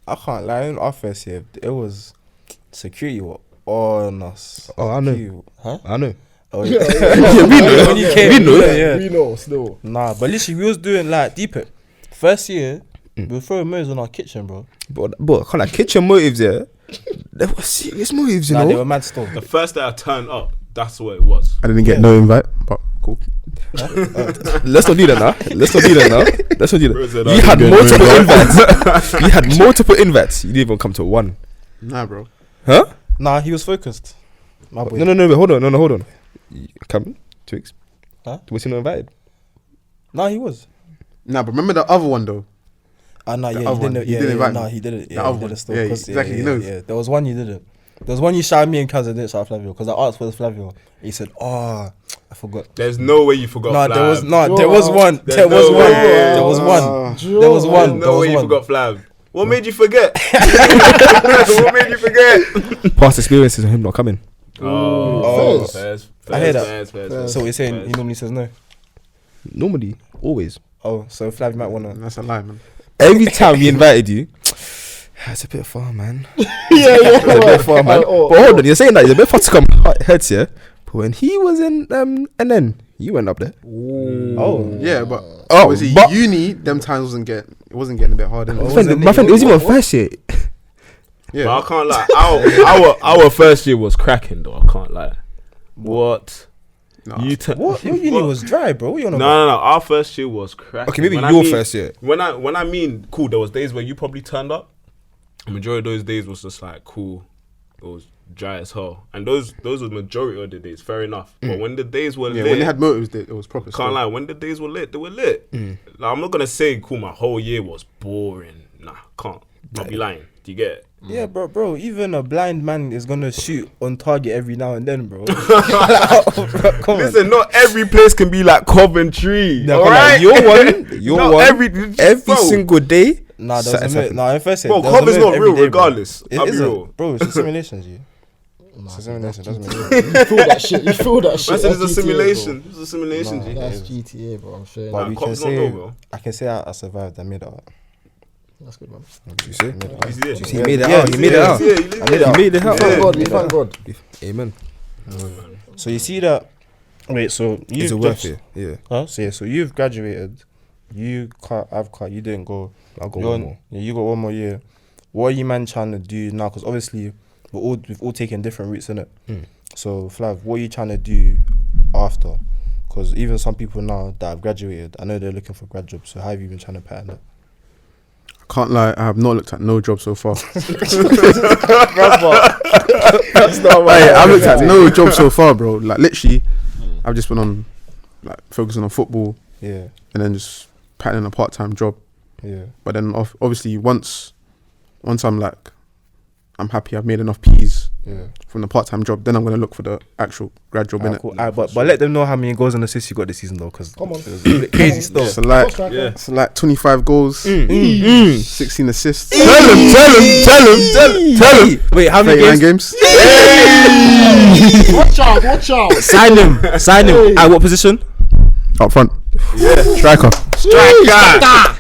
I can't lie. In our first year, it was security were on us. Oh, I know. Security- Huh? I know. Oh Yeah, yeah. we know. When you came, We know. yeah. We know still. Nah, but literally we was doing like deep it. First year, we were throwing moves on our kitchen, bro. But I can't like kitchen motives, yeah. There were serious motives, you Nah, they were know. mad still. The first day I turned up, that's what it was. I didn't get no invite, but cool. Let's not do that now. Let's not do that now. Let's not do Bro said, that. You "I had didn't get multiple no invites. You had multiple invites. You didn't even come to one. Nah, bro. Huh? Nah, he was focused. My boy. No, wait, hold on. Hold on. Come, Twigz. Huh? Was he not invited? Nah, he was. Nah, but remember the other one though. Nah, The yeah, other he one. didn't. He Yeah, didn't invite nah, me. he didn't. The Yeah, other he one. didn't still. Yeah, 'cause, exactly, he knows. Yeah, there was one you didn't. There was one you shouted me and Camz and didn't shout Flavio because I asked where's Flavio. He said, "Oh, I forgot." There's no way you forgot Nah, Flav. there was one. There's There was no one. way. There was one. There was one. There's There no way was you one. forgot Flav. What made you forget? What made you forget? Past experiences of him not coming. Oh. Fairs, I hear that. Fairs. So what you're saying he normally says no. Normally, always. Oh, so Flav might wanna. That's a lie, man. Every time we invited you, it's a bit far, man. Yeah. It's a bit far, man. Oh, But hold on, you're saying that it's a bit far to come heads here. But when he was in and then you went up there. Oh, Yeah, but Oh, obviously but- uni, them times wasn't getting a bit hard. innit? My friend, it was even first year. Yeah. But I can't lie. Our first year was cracking though. I can't lie. What? Nah. what? Your uni was dry, bro. What you on about? No. Our first year was cracking. Okay, maybe When your I mean- first year. When I mean cool, there was days where you probably turned up. The majority of those days was just like cool. It was dry as hell, and those were the majority of the days. Fair enough. But when the days were Yeah, lit, when they had motives, it was proper. can't still. lie. When the days were lit, they were lit. Like, I'm not gonna say cool. My whole year was boring. Nah, can't. I'll be lying. Do you get it? Yeah, bro. Even a blind man is gonna shoot on target every now and then, bro. Come on. Listen, not every place can be like Coventry. No, all come on, right, Your Not one, every every bro, single day. Nah, there's Something's a happening. nah. In first Bro, there's a Cov is move not every real day, bro. regardless. It I'll be isn't, real. bro. It's a simulation, G. It's a simulation, doesn't mean You feel that shit. You feel that shit. I said it's a That's GTA, simulation. It's a simulation. Nah, G. bro. That's GTA, bro. I'm sure. But Nah, we Cov's can not say, real, bro. I can say I survived. I made it out. That's good, man. You see? He's here. He made it Yeah, out. He made it Yeah, out. he's here, he's here. He made it out. Thank God. We thank God. Amen. So you see that? Wait, so Is you've it worth just, it? Yeah. huh? So yeah, so you've graduated. You can't. I've cut. You didn't go. I'll go You're- one more. Yeah, you got one more year. What are you man trying to do now? Because obviously we've all taken different routes in it. So Flav, what are you trying to do after? Because even some people now that have graduated, I know they're looking for grad jobs. So how have you been trying to pattern it? Can't lie, I have not looked at no job so far. That's not right. Hey, I've looked at no job so far, bro. Like literally, I've just been on, like focusing on football Yeah, and then just patterning a part-time job. yeah. But then obviously once I'm like, I'm happy I've made enough P's Yeah. from the part-time job, then I'm gonna look for the actual grad job, Alright, innit? cool. Alright, but let them know how many goals and assists you got this season though, because Come on. it was a bit crazy stuff. So like, Yeah. it's like 25 goals, 16 assists, Tell him. Wait, how many 39 games? games. Watch out. Sign him. At what position? Up front. Striker.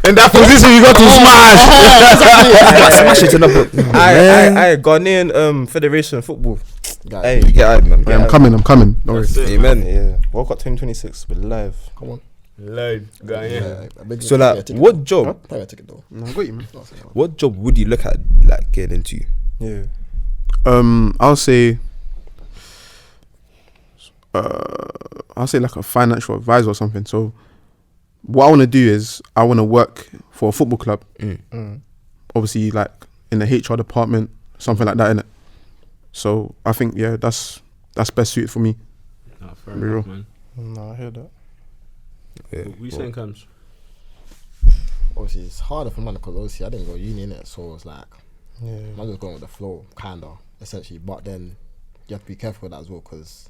In that position, you got to smash. Smash it in the book. I Ghanaian Federation football. Hey, Yeah, man. I'm coming. Don't worry. That's it. Amen. yeah. World Cup 2026. We're live. Come on. Live guy, yeah. So like, what job? Pay a ticket though. No, I got you, man. What job would you look at like getting into? Yeah. I'll say like a financial advisor or something. So what I want to do is I want to work for a football club. Obviously, like in the HR department, something like that, innit? So I think that's best suited for me. Nah, fair Be enough, real. man. No, I hear that. Yeah. What you saying, Camz? obviously it's harder for man because obviously I didn't go uni in it, so it's like Yeah. I'm just going with the flow, kinda, essentially. But then you have to be careful with that as well, because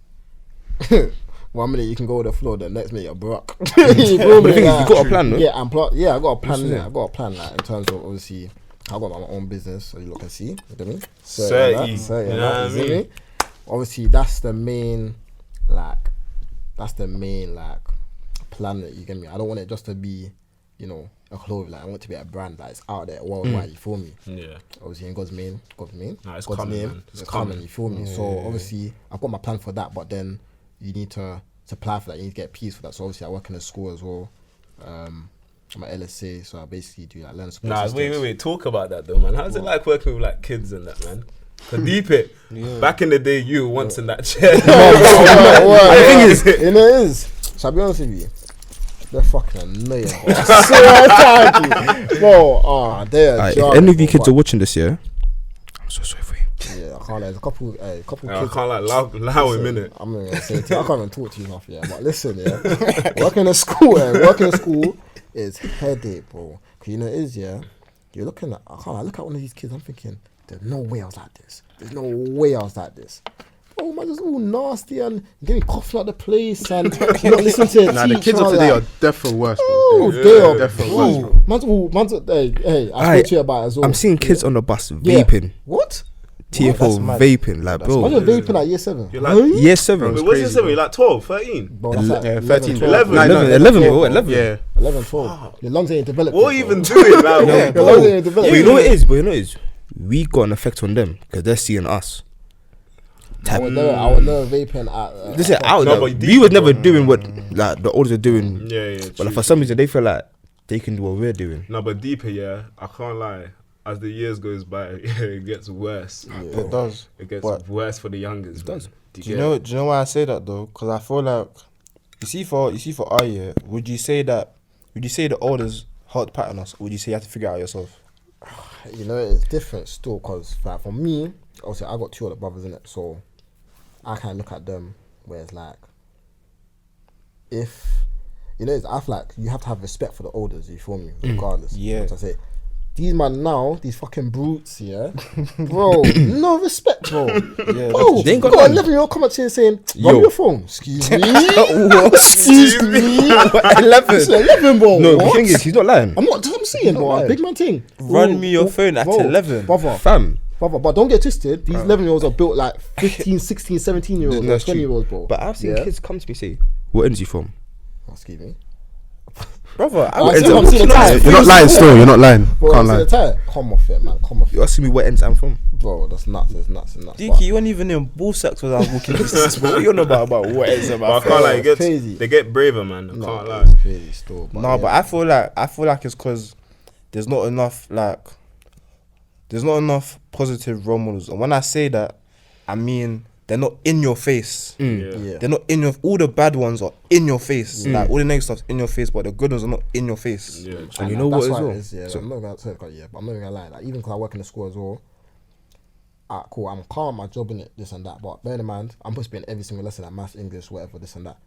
1 minute you can go with the flow, the next minute you're broke. You feel But me? the thing is, Like, you got a plan, no? yeah, I got a plan. What's I got a plan, like in terms of obviously I got my own business, so you lot can see. You get me? Certain. Certain, You know what I you see mean? me? Obviously, that's the main like plan that you get me. I don't want it just to be, you know, a clothing. Like I want it to be a brand that is out there worldwide. You feel me? Yeah. Obviously in God's name, Nah, it's God's coming, name, man. it's coming. You feel me? So obviously I've got my plan for that, but then you need to apply for that. You need to get peas for that. So obviously I work in a school as well. I'm at LSA, so I basically do like learn sports. Nah, systems. wait. Talk about that though, man. How's it like working with like kids and that, man? To deep it. Back in the day, you were once in that chair. The thing is, you know it is. So I'll be honest with you, they're fucking annoying. Bro. I swear to you, bro. They're. If jarring, any of you bro, kids are but- watching this, yeah, I'm so sorry for you. yeah, I can't. There's a couple I kids. can't like allow him in it. I'm not gonna say it to you. I can't even talk to you enough, yeah. But listen, yeah, working in school is headache, bro. Cause you know it is, yeah. You're looking at. I look at one of these kids. I'm thinking, there's no way I was like this. There's no way I was like this. Oh man, it's all nasty and getting coughing out the place and not listening to the Nah, the teacher. kids of today like, are definitely worse, bro. oh, They're they are. definitely Bro, worse, bro. man's, hey, I Aye, spoke to you about it as well. I'm seeing kids on the bus Yeah. vaping, What? TFO That's mad. vaping, like bro. Imagine vaping at year 7. You're like, Year 7. wait, what's your 7? You're like 12, 13? Bro, that's like Yeah, 13, 13, 11. 11, bro, 11. Yeah. 11, 12. Your lungs ain't developed. What are yet, you bro. even doing now? Your bro? lungs ain't developed. But you know what it is? We got an effect on them because they're seeing us. I would never vaping at. This is out. No, Like, but we was never doing what like the olders are doing. Yeah. But like, true. for some reason, they feel like they can do what we're doing. No, but deeper, yeah. I can't lie. As the years goes by, it gets worse. It does. It gets But- worse for the youngest. It does. Do you know why I say that though? Because I feel like you see for our year, would you say the elders hard pattern us, or would you say you have to figure it out yourself? You know, it's different still because like, for me, obviously, I got 2 other brothers in it, so I kind of look at them where it's like, if you know, I feel like you have to have respect for the elders. You feel me? Regardless. Yeah. You know what I say. These man now, these fucking brutes, yeah, bro, no respect, bro. Yeah, Oh, They ain't you got got none. 11-year-old come up to you saying, Yo. "Run your phone." Excuse me. Excuse me. 11. It's 11, bro. No, What? the thing is, he's not lying. I'm saying, bro. lying. Big man thing. Run Bro, me your bro, phone at bro, 11. brother. Fam. But don't get twisted. These 11-year-olds are built like 15, 16, 17-year-olds, That's true. 20-year-olds, bro. But I've seen Yeah. kids come to me say, "What ends you from?" Oh, excuse me. Brother, I'm ends seeing up- the tie. You're not lying still. You're not lying. Bro, Can't I'm seeing lie. the tie. Come off it, man. Come off You it. asking me what ends I'm from? Bro, that's nuts. It's nuts. Dookie, you weren't even in ball sacks when I was walking distance, bro. What you on about what is But I about? can't lie. it's crazy. They get braver, man. I No, can't lie. it's crazy still. No, yeah. but I feel like it's because there's not enough positive role models. And when I say that, I mean they're not in your face. Yeah. They're not in your. All the bad ones are in your face. Like all the negative stuff's in your face, but the good ones are not in your face. Yeah. And you know what that's as why it well? is, yeah. So- I'm not gonna say it, yeah, but I'm not gonna lie. Like even because I work in the school as well. Cool. I'm calm at my job in it, this and that. But bear in mind, I'm supposed to be in every single lesson, like maths, English, whatever, this and that.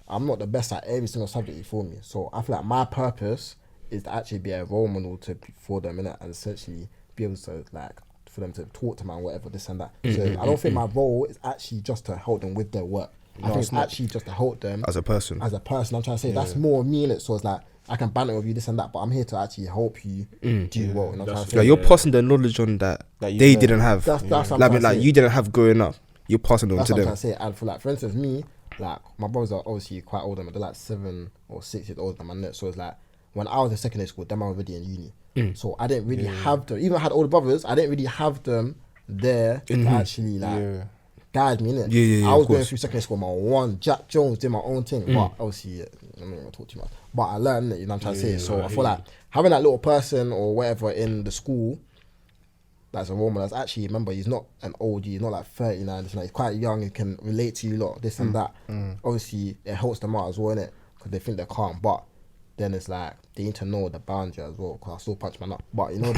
I'm not the best at every single subject. You feel me? So I feel like my purpose is to actually be a role model for them, innit, and essentially be able to like for them to talk to man, whatever, this and that. So I don't think my role is actually just to help them with their work. I think it's actually just to help them As a person. I'm trying to say that's more of me in it. So it's like I can banter with you this and that, but I'm here to actually help you do well. You know what I'm trying to say? Like you're passing the knowledge on that you they know. didn't have. That's what I'm Like, trying to say. you didn't have growing up. You're passing it on That's to what I'm them. trying to say. And for instance, me, like my brothers are obviously quite older, but they're like 7 or 6 years older than my net. So it's like when I was in secondary school, them are already in uni. So I didn't really have them. Even I had older brothers, I didn't really have them there to actually like guide me, innit? Yeah, I was of going course. through secondary school, my one Jack Jones did my own thing, but obviously I'm not gonna talk too much. But I learned it, you know what I'm trying to say. So I feel like having that little person or whatever in the school that's a role model, that's actually, remember, he's not an old, he's not like 39, he's quite young, he can relate to you lot, this and that. Obviously, it helps them out as well, innit? Because they think they're calm, but then it's like, they need to know the boundary as well, because I still punch man up. But you know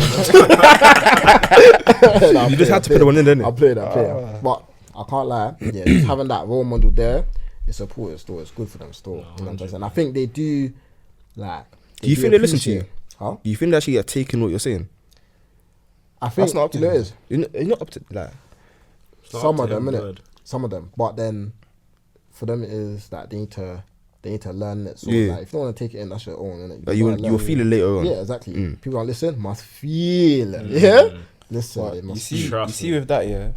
You just had to put the one in, didn't I it? play that. But I can't lie, yeah, just having that role model there, it's supportive still, it's good for them still. You know what I'm saying? I think they do, like... Do you think they listen to you? Huh? You think they actually are taking what you're saying? I think not up to you know them. it is. You're not up to like. It's not Some up of to them, him, innit? blood. Some of them, but then for them it is that they need to learn it. So Yeah. like, if you don't want to take it in, that's your own, innit? Like you will feel it later on. Yeah, exactly. Mm. People don't listen, must feel it. Yeah, listen. But They you must see, you Trust see me. with that, yeah,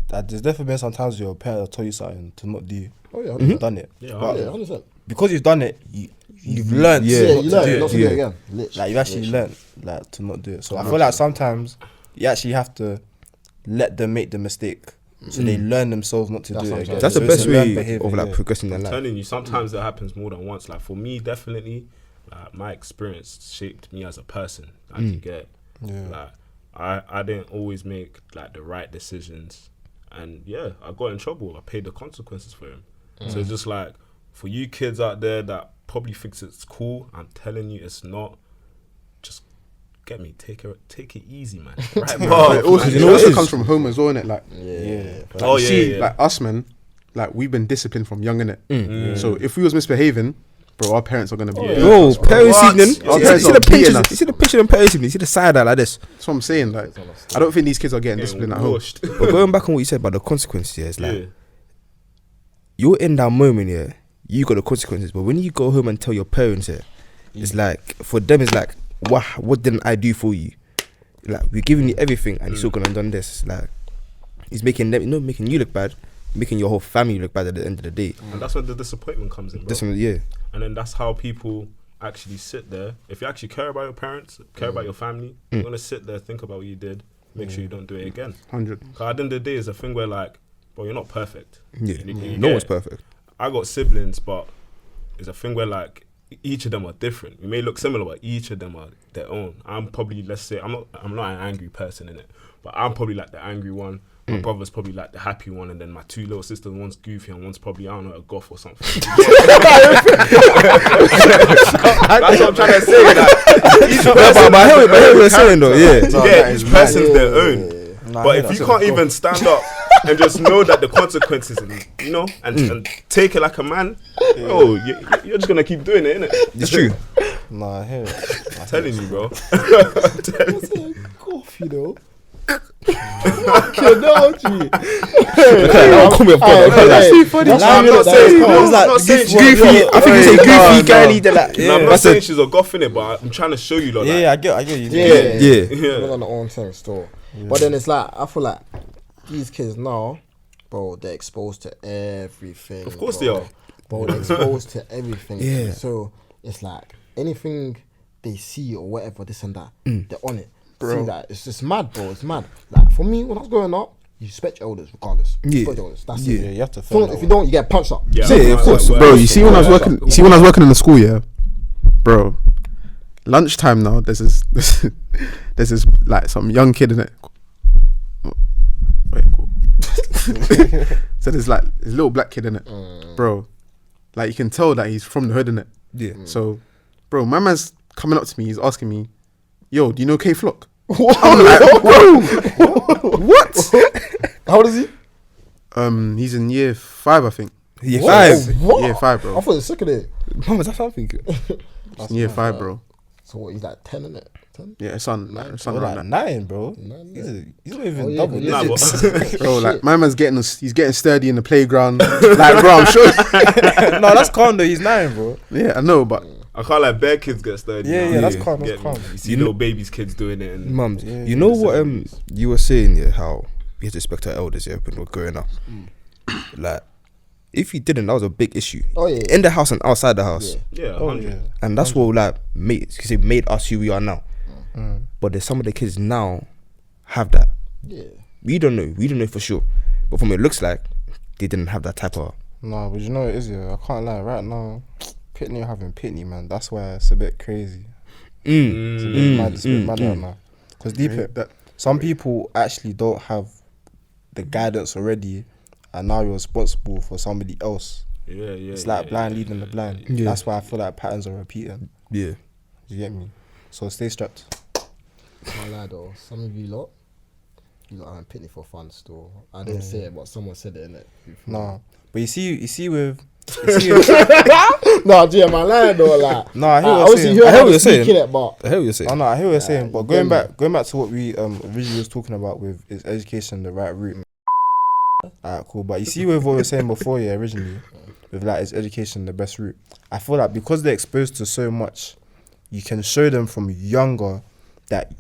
that there's definitely been sometimes your parents will tell you something to not do. Oh yeah, You've done it. Yeah, But yeah, 100%. because you've done it, you've learned. Yeah. Yeah, not you to learn do it. not to do it again. Like you actually learned like to not do it. So I feel like sometimes you actually have to let them make the mistake, so they learn themselves not to That's do what it I'm again. That's the So it's best a learned way behaviour, of like yeah. progressing their I'm life. telling you, sometimes that happens more than once. Like for me, definitely, like my experience shaped me as a person. Like you get, like I didn't always make like the right decisions, and yeah, I got in trouble. I paid the consequences for him. So it's just like for you kids out there that probably thinks it's cool, I'm telling you, it's not. Just get me, take it easy, man. Right, But it also, you it know what also it is? comes from home as well, innit? Like, Yeah. Oh you yeah, see, yeah. like us, man, like we've been disciplined from young, innit? So if we was misbehaving, bro, our parents are gonna be. Yeah. Bro, parents What? evening. Our You parents see are the beating pictures. us. You see the picture of parents evening. You see the side eye like this. That's what I'm saying. Like, I don't think these kids are getting disciplined at home. washed. But going back on what you said about the consequences, yeah, it's like Yeah. you're in that moment, yeah, you got the consequences. But when you go home and tell your parents, yeah, it's like for them, it's like, what didn't I do for you? Like we're giving you everything, and you're still gonna done this. Like it's making them, making you look bad, making your whole family look bad at the end of the day. And that's when the disappointment comes in, bro. This one, yeah, And then that's how people actually sit there. If you actually care about your parents, care about your family, you're gonna sit there, think about what you did, make sure you don't do it again. 100. 'Cause at the end of the day, it's a thing where like, bro, you're not perfect. yeah. You No get one's it. perfect. I got siblings, but it's a thing where like each of them are different. We may look similar, but each of them are their own. I'm probably, let's say, I'm not an angry person in it, but I'm probably like the angry one. My brother's probably like the happy one, and then my two little sisters, one's goofy and one's probably, I don't know, a goth or something. That's what I'm trying to say. Like, each person, But I hear what you're saying though. Yeah, yeah, each person's their own. But if you can't even stand up and just know that the consequences, and take it like a man, bro, you're just gonna keep doing it, innit? it's true. Nah, I hear it. I'm telling you, bro. Cough, you know. You know, G. I'll come with That's too funny. I'm not saying, I'm not saying she's goofy. I think you say goofy, girly. They're like, I'm not saying she's a goth in it, but I'm trying to show you, like, Yeah, I get you. yeah. We're on the own thing still. But then it's like, I feel like these kids now, bro, they're exposed to everything. Of course bro. they are. Bro, they're exposed to everything. Yeah. So it's like anything they see or whatever, this and that, they're on it. Bro. See, like, it's just mad, bro. It's mad. Like, for me, when I was growing up, you respect your elders regardless. Yeah. Respect your elders. That's Yeah, it. you have to. If you don't, you get punched up. Yeah, Yeah, of course. Bro, you see when I was working. You see when I was working in the school, yeah, bro. Lunchtime now. There's this like some young kid in it. Wait, cool. So there's like this little black kid in it, bro. Like you can tell that he's from the hood in it. Yeah. So, bro, my man's coming up to me. He's asking me, "Yo, do you know K Flock?" I'm like, bro, what? How old is he? He's in year 5, I think. Year What? 5. What? Year 5, bro. I thought he was sick of it. Mama, that's something. He's in year 5, bro. So what, he's like 10, innit? 10? Yeah, something Bro, around like that. 9, bro. He's not even yeah, double but- digits. Nah, Bro, like my man's he's getting sturdy in the playground. Like, bro, I'm sure. No, that's calm though. He's 9, bro. Yeah, I know, but I can't like bare kids get sturdy. Yeah, now. that's calm. That's Get me? calm. You see little babies, kids doing it, and Mums, Yeah, you know yeah, what seven you were saying, yeah, how we had to respect our elders, yeah, when we were growing up. Like, if you didn't, that was a big issue. Oh, yeah. In the house and outside the house. Yeah. yeah, 100. And that's what like made us who we are now. But there's some of the kids now have that. Yeah. We don't know for sure. But from what it looks like, they didn't have that type of Nah, but you know what it is, yeah. I can't lie. Right now, Pitney having Pitney, man. That's why it's a bit crazy. It's a bit mad. It's a bit mad right now. Because deep it, that some people actually don't have the guidance already, and now you're responsible for somebody else. Yeah. It's like blind leading the blind. Yeah. That's why I feel like patterns are repeating. yeah. You get me? So stay strapped. Can't lie though, some of you lot, You got a pitney for fun still. I didn't say it, but someone said it, innit? No, but you see with. No, gee, am I lying though? Like, No, I hear what you're obviously, saying. you I hear what heard you're saying. speaking it, but I hear what you're saying. Oh no, I hear what you're saying. But going yeah. back to what we originally was talking about with is education the right route. Alright, cool. But you see with what we were saying before, yeah, originally, with like is education the best route? I feel like because they're exposed to so much, you can show them from younger that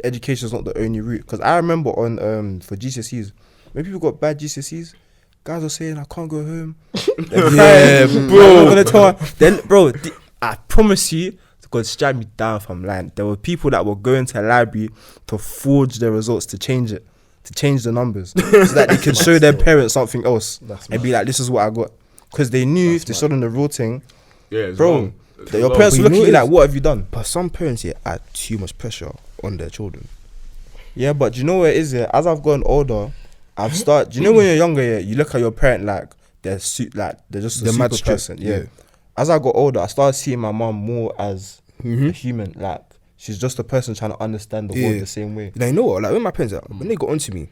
education is not the only route. Because I remember on for GCSEs, when people got bad GCSEs, guys were saying I can't go home. Yeah, Bro, I'm gonna tell her. Then, bro, I promise you, God strike me down if I'm lying. There were people that were going to a library to forge their results to change it, to change the numbers, so that they could show their parents something else and be like, "This is what I got," because they knew if they showed them the real thing, Yeah, it's bro, wrong. It's your wrong. parents But were you looking know at you like, "What have you done?" But some parents here add too much pressure on their children. Yeah, but do you know what it is? Yeah, as I've gotten older, I've started. Do you know when you're younger? Yeah, you look at your parent like they're they're just a They're mad super strict, person. Yeah. As I got older, I started seeing my mom more as a human. Like she's just a person trying to understand the world the same way. Now, you know what? Like when my parents, when they got onto me,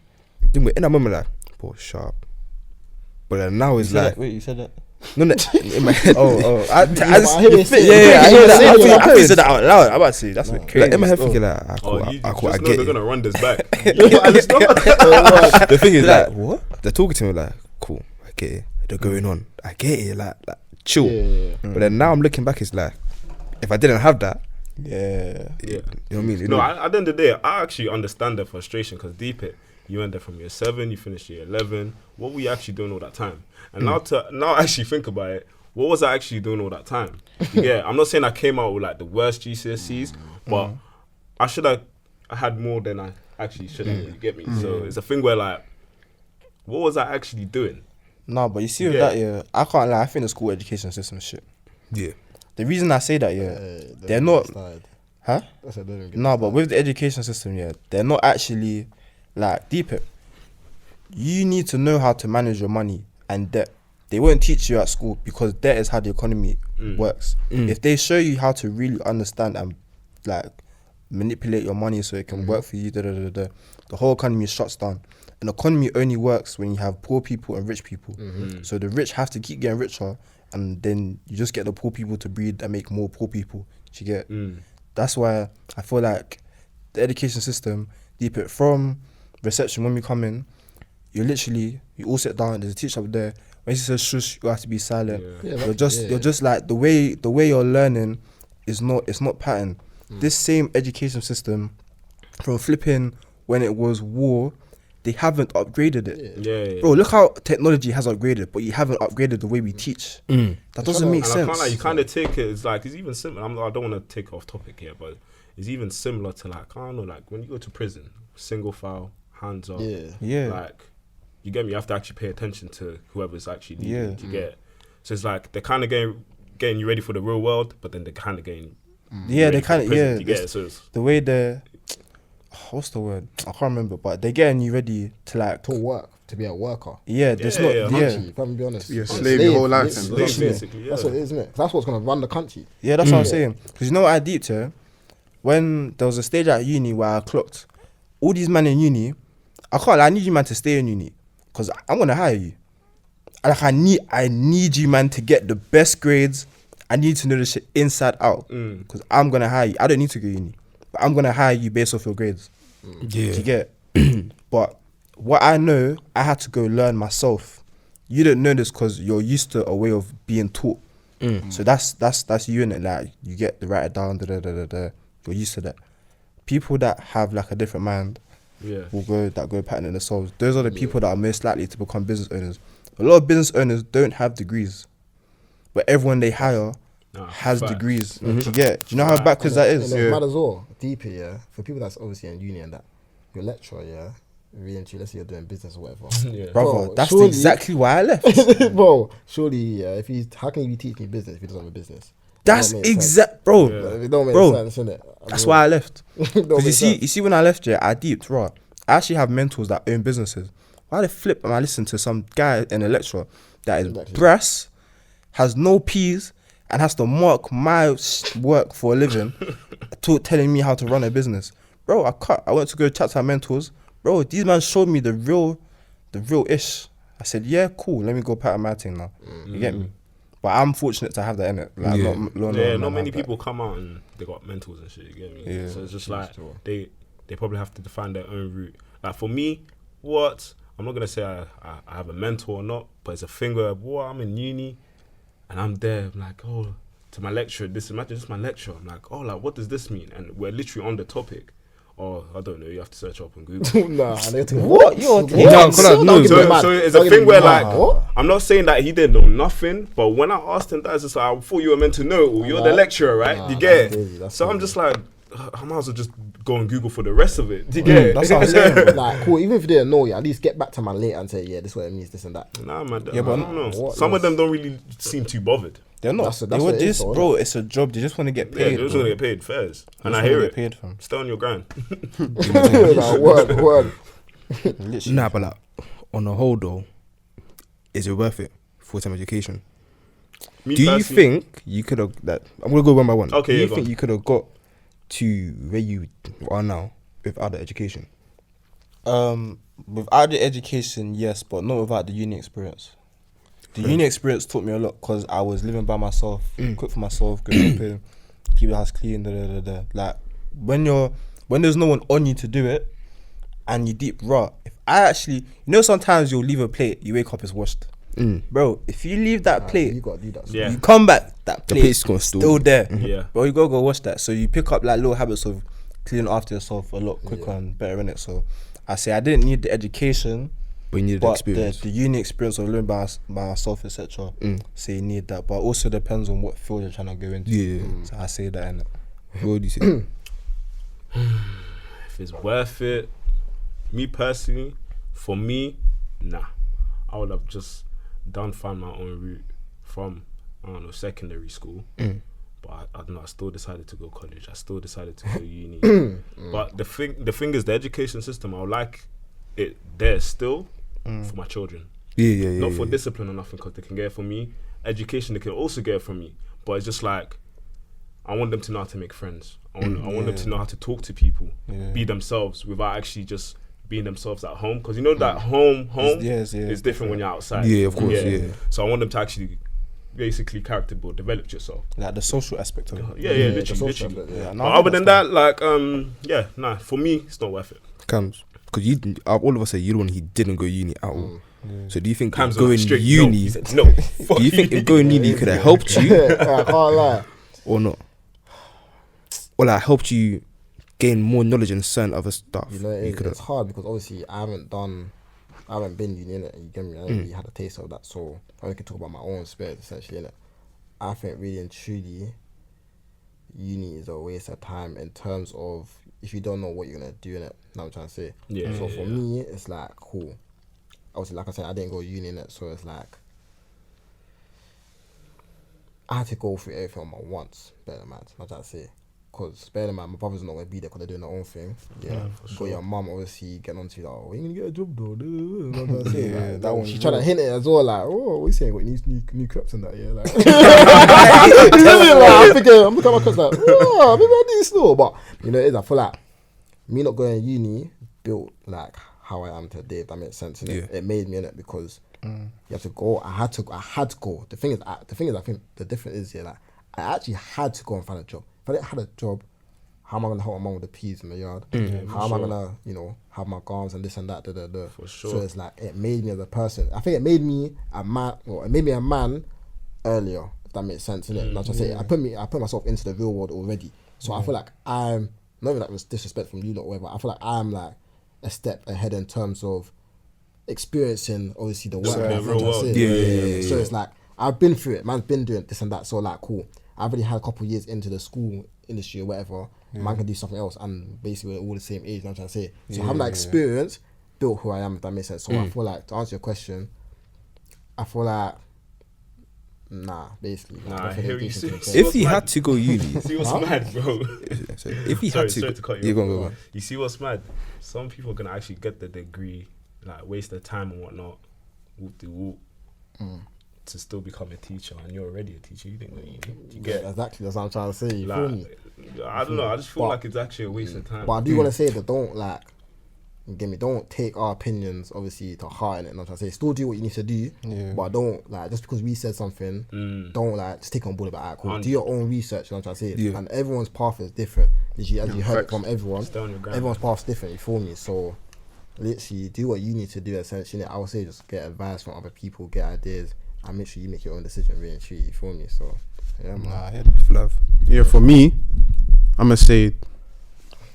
then in that moment, like, boy, sharp. But then now it's like, Wait, you said that? no, in my head. I hear you say it. yeah, I hear that. Yeah, I think yeah. I said that out loud. I'm about to say that's a crazy. Like, in my head, stuff. thinking like, You I just know get they're it. gonna run this back. The thing is, like, what? they're talking to me like, cool, I get it. They're going on, I get it. Like chill. Yeah. But then now I'm looking back, it's like, if I didn't have that, Yeah. Yeah. you know what I mean? You No, know? at the end of the day, I actually understand the frustration because deep it, you went there from year 7, you finished year 11. What were you actually doing all that time? And now actually think about it, what was I actually doing all that time? Yeah, I'm not saying I came out with like the worst GCSEs, but I should have had more than I actually should have. You get me? So it's a thing where like, what was I actually doing? No, but you see with Yeah. that, yeah, I can't lie. I think the school education system is shit. Yeah. The reason I say that, they're not. Huh? No, but with the education system, yeah, they're not actually like deep it. You need to know how to manage your money and debt. They won't teach you at school because debt is how the economy works. If they show you how to really understand and like manipulate your money so it can work for you, the whole economy shuts down. An economy only works when you have poor people and rich people. So the rich have to keep getting richer, and then you just get the poor people to breed and make more poor people. Do you get? That's why I feel like the education system, deep it from reception when we come in, you all sit down. There's a teacher up there. When she says shush, you have to be silent. You're just like the way you're learning is not pattern. This same education system, from flipping when it was war, they haven't upgraded it. Yeah. Bro, look how technology has upgraded, but you haven't upgraded the way we teach. That doesn't make And I sense. can't lie, you kind of take it. It's like it's even similar. I don't want to take off topic here, but it's even similar to like I don't know, like when you go to prison, single file, hands up. Yeah. Like you get me. You have to actually pay attention to whoever's actually leading. Yeah. You get. So it's like they're kind of getting you ready for the real world, but then they're kind of getting. Yeah, they kind of You get it. So it's, the way they're what's the word? I can't remember, but they're getting you ready to like To work, to be a worker. Yeah, there's Yeah, not yeah. Country, if I'm be honest. be a slave your whole life, Slave, then. that's it. basically, yeah. That's what it is, isn't it? That's what's gonna run the country. Yeah, that's what I'm saying. Because you know what I deeped here? When there was a stage at uni where I clocked all these men in uni, I need you man to stay in uni because I'm gonna hire you. Like I need you man to get the best grades. I need to know the shit inside out because I'm gonna hire you. I don't need to go uni, but I'm gonna hire you based off your grades. Yeah. Do you get? But what I know, I had to go learn myself. You don't know this because you're used to a way of being taught. So that's you in it. Like you get the write it down. You're used to that. People that have like a different mind will go pattern themselves. Those are the people that are most likely to become business owners. A lot of business owners don't have degrees, but everyone they hire has facts. degrees. Do you get? Do you know how backwards that is? And it's mad as well. Deeper, yeah. For people that's obviously in uni and that, your lecturer, yeah, really into you, let's say you're doing business or whatever. yeah. Brother, Bro, that's surely- exactly why I left. Bro, surely, yeah, how can you be teaching me business if he doesn't have a business? That's Don't make sense. exact, bro. It don't make Bro, sense, innit? That's why I left. Don't Because make you see when I left, yeah, I deeped, right? I actually have mentors that own businesses. Why the flip am I listening to some guy in a lecture that is Exactly. brass, has no P's, and has to mark my work for a living, telling me how to run a business? Bro, I went to go chat to our mentors. Bro, bro, these man showed me the real ish. I said, yeah, cool. Let me go pattern my thing now. You get me? But I'm fortunate to have that in it. Like, not many people come out and they got mentors and shit. You get me? Yeah. So it's just like they probably have to define their own route. Like for me, I'm not gonna say I have a mentor or not, but it's a thing where I'm in uni and I'm there. I'm like, oh, to my lecturer, imagine this is my lecture. I'm like, oh, like what does this mean? And we're literally on the topic. Or I don't know, you have to search up on Google. Nah, what? So it's a thing where like, I'm not saying that he didn't know nothing, but when I asked him that, it's just like, I thought you were meant to know. Or you're the lecturer, right? You get it? So I'm just like, I might as well just go on Google for the rest of it. Do you get it? That's what I'm saying. Like, cool. Even if you didn't know, at least get back to man later and say, yeah, this is what it means, this and that. Nah, man. Yeah, but I don't know. Some of them don't really seem too bothered. They're not. That's what it is, bro. It's a job. They just want to get paid. Yeah, they just want to get paid. Fairs. And I hear it. Paid from. Stay on your grind. Like, word. Nah, but like, on the whole though, is it worth it? Full-time education. Do you think you could have that? I'm gonna go one by one. Okay. Do you think you could have got to where you are now without the education? Without the education, yes, but not without the uni experience. The uni experience taught me a lot because I was living by myself, cook for myself, go shopping, keep the house clean, Like when there's no one on you to do it, and you deep rot. If I actually, sometimes you'll leave a plate, you wake up it's washed. Bro, if you leave that plate, You gotta do that. Yeah. you come back, that plate's plate's gonna still there. Yeah. Bro, you gotta go wash that. So you pick up like little habits of cleaning after yourself a lot quicker and better in it. So I say I didn't need the education, But you needed the but experience. the uni experience of living by myself, etc. So you need that, but it also depends on what field you're trying to go into. Yeah. So I say that in it. What do you say? If it's worth it, me personally, for me, nah. I would have just find my own route from, I don't know, secondary school. But I don't know, I still decided to go college. I still decided to go uni. But the thing is, the education system, I would like it there still for my children. Yeah. Not for discipline or nothing, because they can get it from me. Education, they can also get it from me. But it's just like, I want them to know how to make friends. I want them to know how to talk to people, be themselves without actually just being themselves at home. Because you know that home is different when you're outside. Yeah, of course, yeah. So I want them to actually basically character build, develop yourself. Like the social aspect of it. Yeah, literally. Yeah, But other than that, like, for me, it's not worth it. Camz, because all of us say you're the one he didn't go uni at all. So do you think Camz going was strict. uni? No. He said no. Do you think if going uni could have helped you I can't lie. or not? Or like helped you gain more knowledge in certain other stuff? You know, it's hard because obviously I haven't been uni in it. You get me? I haven't really had a taste of that, so I can talk about my own experience essentially in it. I think really and truly, uni is a waste of time in terms of if you don't know what you're gonna do in it. Know what I'm trying to say? Yeah. So for me, it's like cool. Obviously, like I said, I didn't go uni in it, so it's like I had to go through everything on my once. Better man, I'm trying to say. Because bear in mind, my brother's not going to be there because they're doing their own thing. Yeah. But your mum obviously getting on to you like, oh, you going to get a job though? You know what I'm saying? Yeah, like, that one. She's trying to hint it as well, like, oh, what you saying? Got new creps and that, yeah? Like, I'm thinking, I'm looking at my creps like, oh, maybe I need slow. But, you know, it is, I feel like me not going to uni built like how I am today, if that makes sense. Yeah. It made me in it because you have to go. I had to go. The thing is, I think the difference is, yeah, like, I actually had to go and find a job. If I didn't have a job, how am I gonna help my mum with the peas in the yard? How am I gonna, have my garms and this and that? For sure. So it's like it made me as a person. I think it made me a man. Well, it made me a man earlier. If that makes sense, innit? Like I say, I put myself into the real world already. So I feel like I'm not even like this disrespect from you lot or whatever. I feel like I'm like a step ahead in terms of experiencing obviously the work. The real world. Yeah. So it's like I've been through it. Man's been doing this and that. So like cool. I've already had a couple of years into the school industry or whatever. Man can do something else, and basically we're all the same age. You know what I'm trying to say. So having that experience built who I am. If that makes sense. So I feel like to answer your question, I feel like basically. Nah, I hear you. If he had to go uni, See what's mad, bro? so if he had Sorry to, to cut yeah, you. go on. You see what's mad? Some people are gonna actually get the degree, like waste their time and whatnot, to still become a teacher, and you're already a teacher. You didn't go uni. You get exactly. That's what I'm trying to say. You feel like, me? I don't know. I just feel like it's actually a waste of time. But I do want to say that don't like Get me? Don't take our opinions obviously to heart, and I'm trying to say, still do what you need to do, but don't like just because we said something, don't like just take on board about alright, cool. Do your own research. You know what I'm trying to say, and everyone's path is different. As you heard it from everyone, everyone's path's different. You feel me? So literally do what you need to do. Essentially, I would say just get advice from other people, get ideas, and make sure you make your own decision. Really and truly, you feel me? So yeah, man. I hear that. Flav. Yeah, for me, I'm gonna say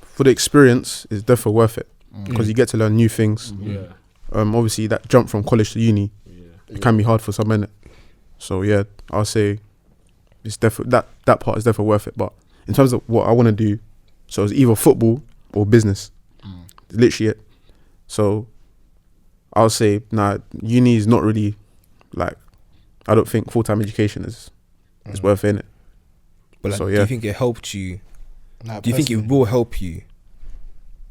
for the experience, it's definitely worth it because you get to learn new things. Obviously that jump from college to uni, it can be hard for some minute. So yeah, I'll say it's definitely that part is definitely worth it. But in terms of what I want to do, so it's either football or business. Literally it. So I'll say uni is not really like, I don't think full-time education is worth it, innit? But like, so, do you think it helped you? Do you think it will help you?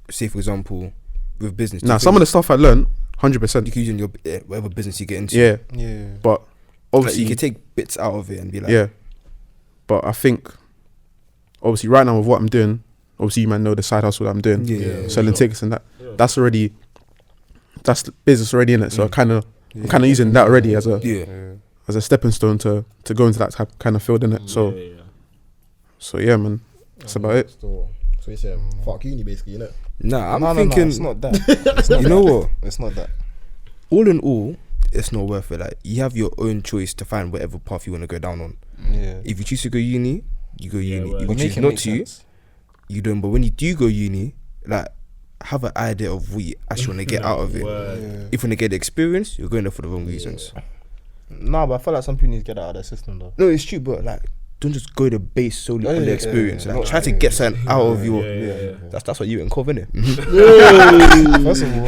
Say, for example, with business. Some of the stuff I learned, 100%. You can use in your whatever business you get into. Yeah. But obviously, like you can take bits out of it and be like, yeah. But I think, obviously, right now with what I'm doing, obviously you might know the side hustle that I'm doing, selling tickets and that. That's the business already in it. So I'm kind of using that already as a stepping stone to go into that type kind of field in it. So yeah, man, that's about it. So you say fuck uni basically, innit? I'm thinking it's not that. You know what? It's not that. All in all, it's not worth it. Like, you have your own choice to find whatever path you want to go down on. If you choose to go uni, you go uni. If you choose not to, you don't. But when you do go uni, like, have an idea of what you actually want to get out of it. If you want to get the experience, you're going there for the wrong reasons. But I feel like some people need to get out of their system though. No, it's true, but like, don't just go to base solely on the experience. Like, try to get something out of your. That's what you and Cov, innit? First of all,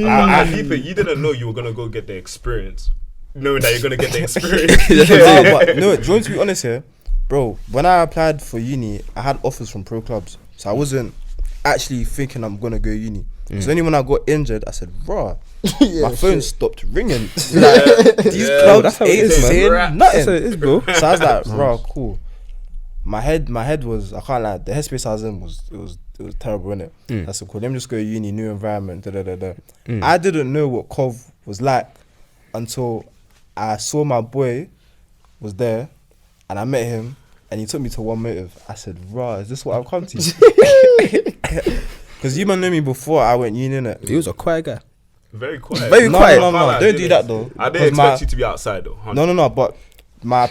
I keep it. You didn't know you were gonna go get the experience, knowing that you're gonna get the experience. But no, do you want to be honest here, bro? When I applied for uni, I had offers from pro clubs, so I wasn't actually thinking I'm gonna go uni. So only when I got injured, I said, "Raw." My phone stopped ringing. Like, these clubs ain't saying nothing. That's how it is, bro. So I was like, "Raw, cool." My head was, I can't lie, the headspace I was in was terrible, innit? I said, cool, let me just go to uni, new environment, I didn't know what Cov was like until I saw my boy was there and I met him and he took me to One Motive. I said, "Raw, is this what I've come to?" Because you man knew me before I went uni, innit? He was a quiet guy. Very quiet. Very quiet. No, don't do that though. I didn't expect you to be outside though. 100%. No, but my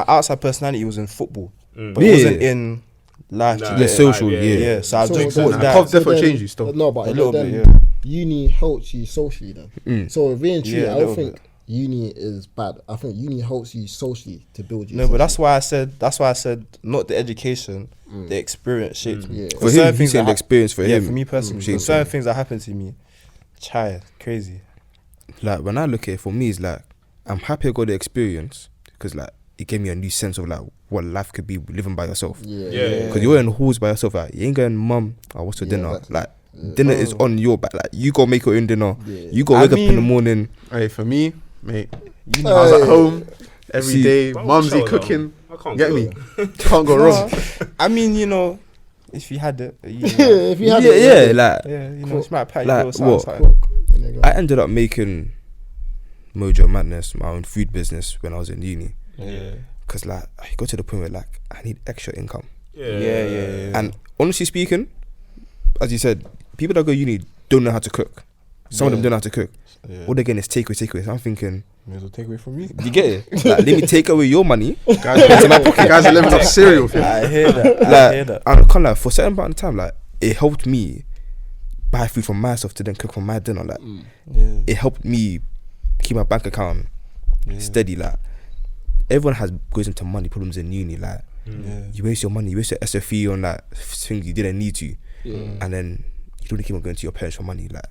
outside personality was in football, but it wasn't in life. The social, yeah. So I just so thought that. Cov definitely changed you still. No, but A little then bit, yeah. uni helps you socially then. So really, truly, Yeah, a I don't little think uni is bad. I think uni helps you socially to build you. No, but that's why I said not the education, the experience shaped me. Yeah. For him, he's saying the experience for him. For me personally, shaped certain him. things that happened to me, crazy. Like, when I look at it, for me, it's like, I'm happy I got the experience because, like, it gave me a new sense of, like, what life could be living by yourself. Because you're in halls by yourself, like, you ain't going, "Mum, what's for dinner?" exactly. Like, dinner is on your back. Like, you gotta make your own dinner. You gotta wake up in the morning. Hey, for me, mate, I was at home every day. Bro, Mumsy chill, cooking. I can't Get go. me? Can't go wrong. I mean, if you had it, if you had Like, it's my pat. like, what? I ended up making Mojo Madness my own food business when I was in uni. Because, like, I got to the point where, like, I need extra income. Yeah. And honestly speaking, as you said, people that go uni don't know how to cook. Some of them don't know how to cook. All they're getting is takeaway. So I'm thinking, may as well take away from me. you get it? Like, let me take away your money. Guys are living off cereal. I hear that. I can't lie, for a certain amount of time, like, it helped me buy food from myself to then cook for my dinner. Like, it helped me keep my bank account steady. Like, everyone goes into money problems in uni. Like, you waste your money, you waste your SFE on like things you didn't need to, and then you don't keep on going to your parents for money. Like,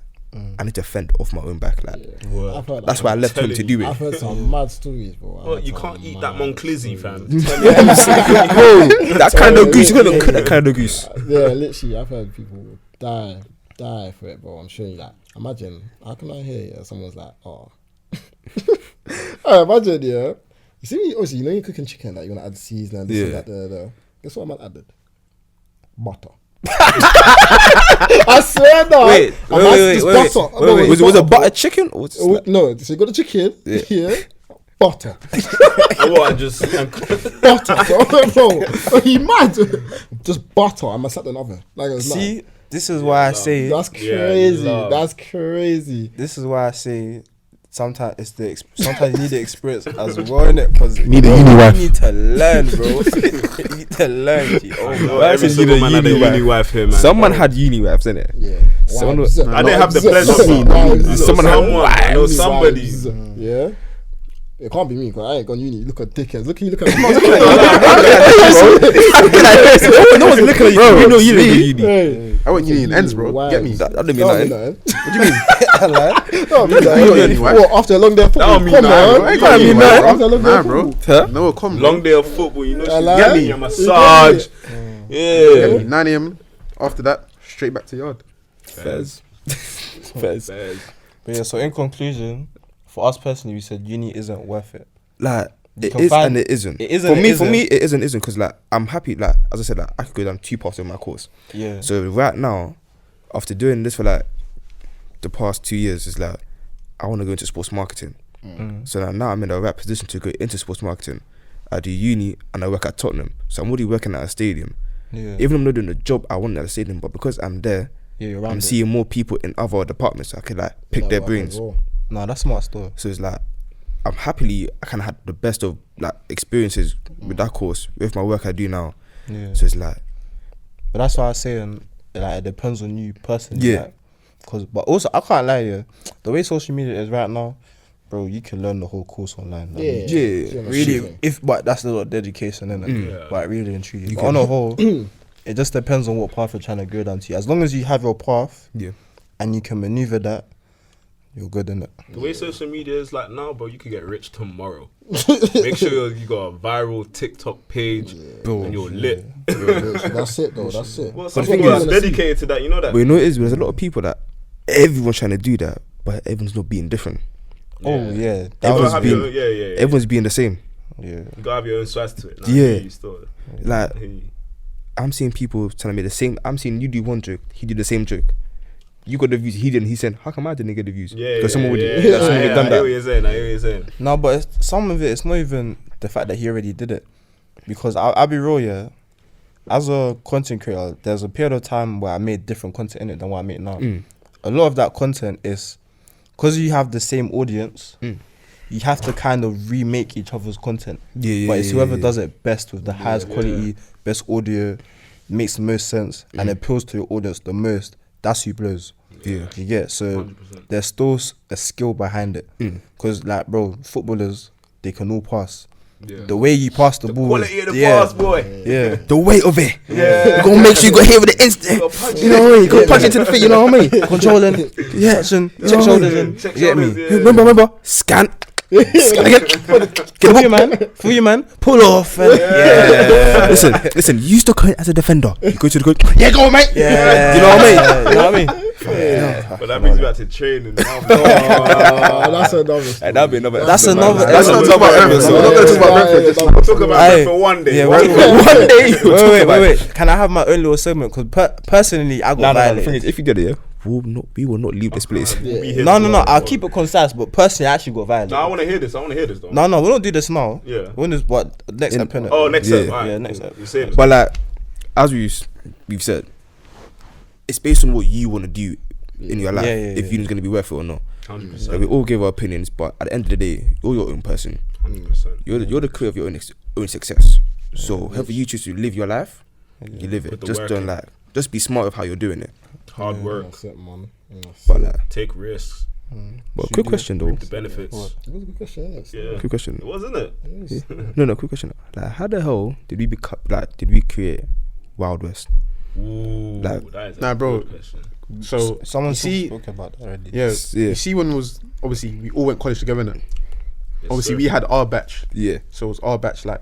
I need to fend off my own back. Like, that's why I left home to do I've it. heard some mad stories, bro. Well, you can't eat that Monclizzy, fam. Bro, that kind of goose, you gotta cook that kind of goose. Yeah, literally, I've heard people die for it, bro. I'm sure you like. Imagine, how can I hear someone's like, "Oh." Imagine, yeah. You see me, obviously, you're cooking chicken, like you want to add seasoning, this and that, Guess what I added? Butter. I swear that. Wait. Was it butter chicken? Or No, so you got the chicken. Yeah. Butter. What? Just Butter. Bro, you mad? Just butter. I must set the oven. Like, it's see, this is why I say. that's crazy. Yeah, That's crazy. This is why I say. Sometimes sometimes you need the experience as well, innit? Because you need a uni wife. You need to learn, bro. You need to learn. G. Oh, no, every single man had a uni wife here, man. Someone had uni wives, innit? Yeah. Someone I didn't have the pleasure. Someone had wives. Somebody. Yeah. It can't be me because I ain't gone uni. Look at dickheads. Look at me. No one's looking at you. Bro, you know you didn't uni. Hey. I went uni in ends, bro. Wow. Get me? That didn't mean nothing. What do you mean? Don't mean that. What, after a long day of football? That don't mean Come nothing, on. bro. Ain't Come gonna mean on, nothing. after a long day Nah, of bro. football. No, come. Long day of football, you know. She like get it. me a massage. Get Yeah. me. 9 a.m. After that, straight back to yard. Fez. Fez. But yeah, so in conclusion, for us personally, we said uni isn't worth it. Like, it can is find- and it isn't. it isn't, For it me, isn't. it isn't because like I'm happy. Like as I said, like I could go down 2 paths in my course. Yeah. So right now, after doing this for like the past 2 years, it's like I want to go into sports marketing. So now I'm in the right position to go into sports marketing. I do uni and I work at Tottenham, so I'm already working at a stadium. Yeah. Even though I'm not doing the job I want at the stadium, but because I'm there, Yeah, you're around I'm it. seeing more people in other departments, so I can like pick their brains. Nah, that's smart still. So it's like I kind of had the best of like experiences with that course with my work I do now. Yeah. So it's like But that's why I was saying, like, it depends on you personally. Yeah. Like, but also, I can't lie, yeah. The way social media is right now, bro, you can learn the whole course online. Like, yeah, really. But that's a lot of dedication, innit? Yeah. But really and truly, but on the whole, it just depends on what path you're trying to go down to. As long as you have your path, Yeah. and you can maneuver that, you're good, innit? The way social media is like now, bro, you could get rich tomorrow. Make sure you got a viral TikTok page and you're lit. That's it, though. That's it. Well, some the thing people is- are dedicated to that, you know that? But you know what it is? There's a lot of people that everyone's trying to do that, but everyone's not being different. Oh yeah, You that gotta was have being- your own, yeah. Everyone's being the same. yeah. You gotta have your own spice to it. Nah, Yeah. I hear you still. Like I hear you. I'm seeing people trying to make the same. I'm seeing you do one joke, he did the same joke. You got the views, he didn't. He said, "How come I didn't get the views?" Yeah, Because someone would yeah, done I hear that. what you're saying. I hear what you're saying. No, but some of it's not even the fact that he already did it. Because I'll be real, yeah. As a content creator, there's a period of time where I made different content in it than what I make now. A lot of that content is, because you have the same audience, you have to kind of remake each other's content. Yeah, But it's yeah, whoever yeah. does it best with the highest quality, best audio, makes the most sense, and appeals to your audience the most, that's who blows. Yeah. You get? So 100%. there's still a skill behind it. Because, like, bro, footballers, they can all pass. Yeah. The way you pass the ball, Quality of the yeah, pass, boy. yeah. The weight of it. Yeah. You gotta make sure you got hit with the instant. You know what I mean? You gotta punch it to the feet. You know what I mean? Controlling, Yeah. touching, You know check what I shoulders mean? in. Check You get me? shoulders, yeah. Remember, scan. Scan again. For you, man. For you, man. Pull off. Yeah. Listen. You used to go as a defender. You go to the coach. Yeah, go on, mate. Yeah. You know what I mean? You know what I mean? But that brings me back to training. Now, That's another story. That'd be another. That's another. Let's not talk about reference. We're not going to talk about reference. we'll talk about Aye. that for one day. Yeah, One wait, day. One day. Wait. Can I have my own little segment? Because personally, I got No, the violated. thing is, if you did it, we will not leave this place. We'll be here No. tomorrow, I'll bro. keep it concise, but personally, I actually got violated. No, I want to hear this. I want to hear this, though. No, we'll not do this now. Yeah. When is what next episode? Oh, next Yeah. up. Alright, Yeah, cool. next up. You say this. But like, as we've said, it's based on what you want to do in your life. Yeah, If uni's gonna be worth it or not. 100%. Like, we all give our opinions, but at the end of the day, you're your own person. 100%. You're the creator of your own success. So however you choose to live your life, you live it. Put the Just work don't in. like. Just be smart with how you're doing it. Hard work. That's it, man. But like, Take risks. but quick question though. Reap the benefits. It was a good question, isn't it? Yeah. Quick question. It was, isn't it? Yeah. No, quick question. Like, how the hell did we create Wild West? Ooh, Like- that is a Nah, bro. good question. So, Someone you see, spoke about that already. yeah, Yeah. you see when was, obviously, we all went college together, innit? Yes, Obviously, sir. we had our batch. Yeah. So it was our batch, like,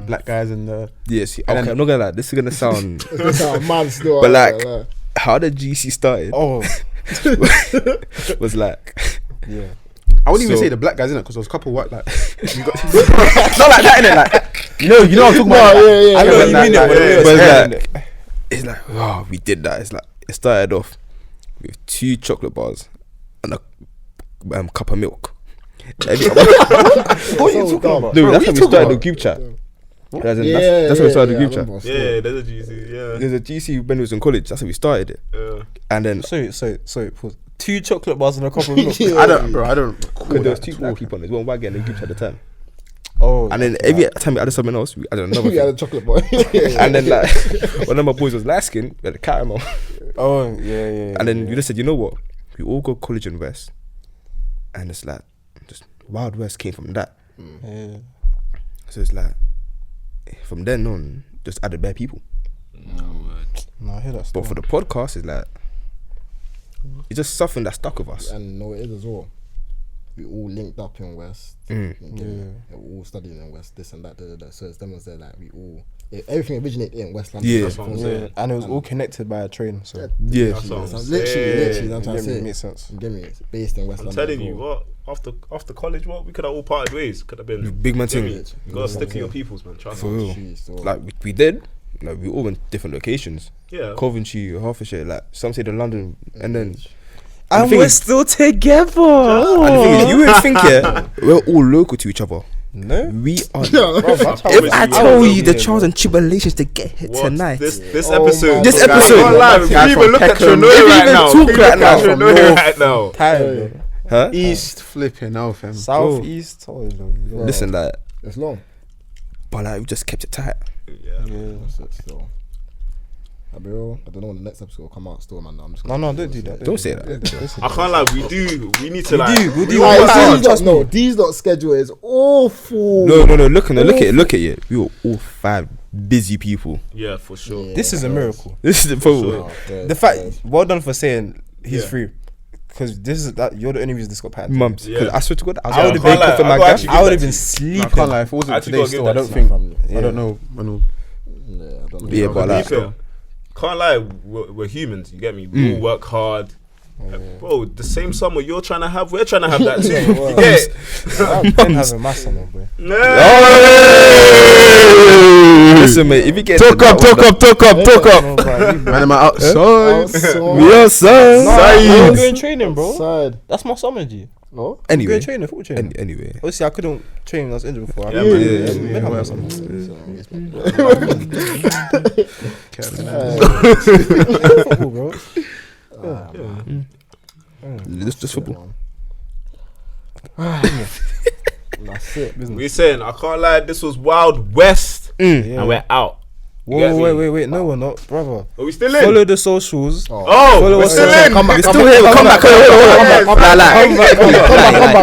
black guys and the... Yes. And Okay, then- I'm not gonna lie. This is gonna sound. That's how man still. But like, how the GC started Oh, was like. yeah. I wouldn't even So- say the black guys, innit? Because there was a couple white, like... not like that, innit? Like, you know what I'm talking about? yeah. I know Like, you like, mean it, like, but yeah, it was But head, like, innit? it's like, oh, we did that. It's like, it started off with 2 chocolate bars and a cup of milk. What are you talking about? Dude, that's how we started the group chat. That's how we started the group chat. Yeah, there's a GC. Yeah, There's a GC when we was in college. That's how we started it. And then Sorry, pause. 2 chocolate bars and a cup of milk. I don't. because there was 2 black people on it. There's one white guy in the group chat at the time. Oh, And then every time we added something else, we added another We had a thing. chocolate boy. And then like one of my boys was light skinned, we had a caramel. oh, yeah. And then we just said, you know what? We all go college in West. And it's like, just Wild West came from that. Yeah. So it's like, from then on, just added bare people. No, I hear that But stuff. for the podcast, it's like, it's just something that stuck with us. And no, it is as well. We all linked up in West. Mm. We all studying in West, this and that. So it's them was there, like we all. Everything originated in West London. Yeah. That's what I'm saying. Yeah, and it was all connected by a train, so Yeah. That's what I'm Literally, saying. that's what I'm saying. makes sense. You get me? It's based in West I'm London. telling as you, well. what after college, what we could have all parted ways. Could have been Big man Get thing. me? You gotta stick to your peoples, man. Trust For me. real. Jeez, so- Like, we did. Like, we all went different locations. Yeah. Coventry, Hertfordshire, like, some say to London. And then, And thing we're is- still together. and the thing is, you would think, yeah, we're all local to each other. No, We are. If If I I tell will, you the trials and tribulations to get here What? tonight, This Oh episode. my This God. episode. Can't lie, Guys we from even look at Peckham. Trenoy We right even now. talk We right look now. at Trenoy right now. time, huh? East flipping out, fam. southeast. Oh, Listen, like, It's long. but like, we just kept it tight. Yeah. That's it still. I'll be real. I don't know when the next episode will come out still, man. I'm just No, don't do that. Don't say that. I can't lie, we need to like. we do. all Alright, like- These lot schedule is awful. No. Look at it. We were all 5 busy people. Yeah, for sure. This is a miracle. This is the problem. The fact, well done for saying he's Yeah. free, because this is that you're the only reason this got patented. Mums, because Yeah. I swear to God, Yeah, I would have I been can't lie, coughing I my got guy. actually- I would have been I sleeping. can't lie. If it I wasn't actually today, gotta still, give I that don't to think. my I don't know. Yeah, I don't know. Yeah, but like, Can't lie, we're humans. You get me? We all work hard. Bro, the same summer you're trying to have, we're trying to have that too. You get it? I've been having my summer, boy. No. Listen, mate, if you get Talk up. Man, am I outside? We are son. I'm going training, bro. Side. That's my summer, G. No? I'm Anyway, going training, football training. anyway, Obviously, I couldn't train when I was injured before. Yeah, I man. been having my summer. Football, bro. this football. That's it. We saying, I can't lie, this was Wild West and we're out. You get me? Wait. No, we're not, brother. Are we still in? Follow the socials. Oh, Follow we're us still on- in. Come back. We're still here. Come back.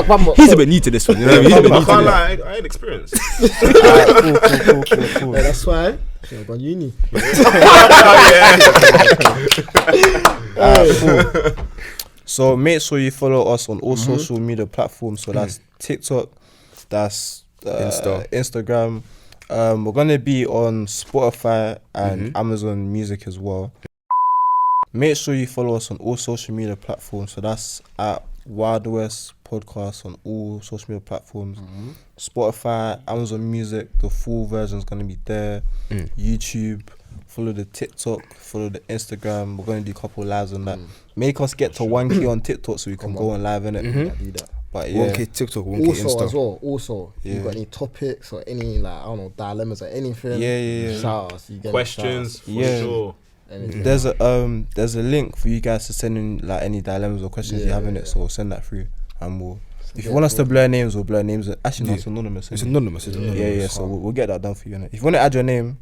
Come back. He's a bit new to this one. You know what I mean? He's a bit I new to can't this. lie, I ain't experienced. Cool. Yeah, that's fine. I've gone uni. So make sure you follow us on all social media platforms. So that's TikTok, that's Instagram. We're gonna be on Spotify and Amazon Music as well. Make sure you follow us on all social media platforms. So that's at Wild West Podcast on all social media platforms. Spotify, Amazon Music, the full version is gonna be there. YouTube. Follow the TikTok, follow the Instagram. We're gonna do a couple lives on that. Make us get to 1K on TikTok so we can go on live in it. Do that. But yeah, 1K TikTok, 1K Also Insta. as well. Also, if Yeah. you got any topics or any like I don't know dilemmas or anything. Yeah. Shout us. You get me? Questions, Shout for Yeah. sure. us. Anything. there's a link for you guys to send in like any dilemmas or questions you have in it. So send that through, and we'll. If you want us to blur names, we'll blur names. Actually, no, it's anonymous. It's isn't it? anonymous. It's anonymous. Yeah. So we'll get that done for you. Innit? If you want to add your name,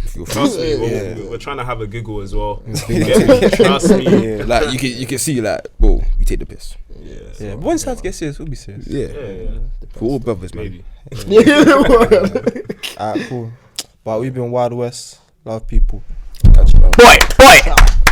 Feel free. Trust me, Yeah. we're trying to have a giggle as well. You get me? Trust me. yeah. Like you can see, like, bro, we take the piss. But when it's time to get serious, we'll be serious. Yeah, for all brothers, man. Maybe. Alright, cool. But we've been Wild West. Love people. Boy.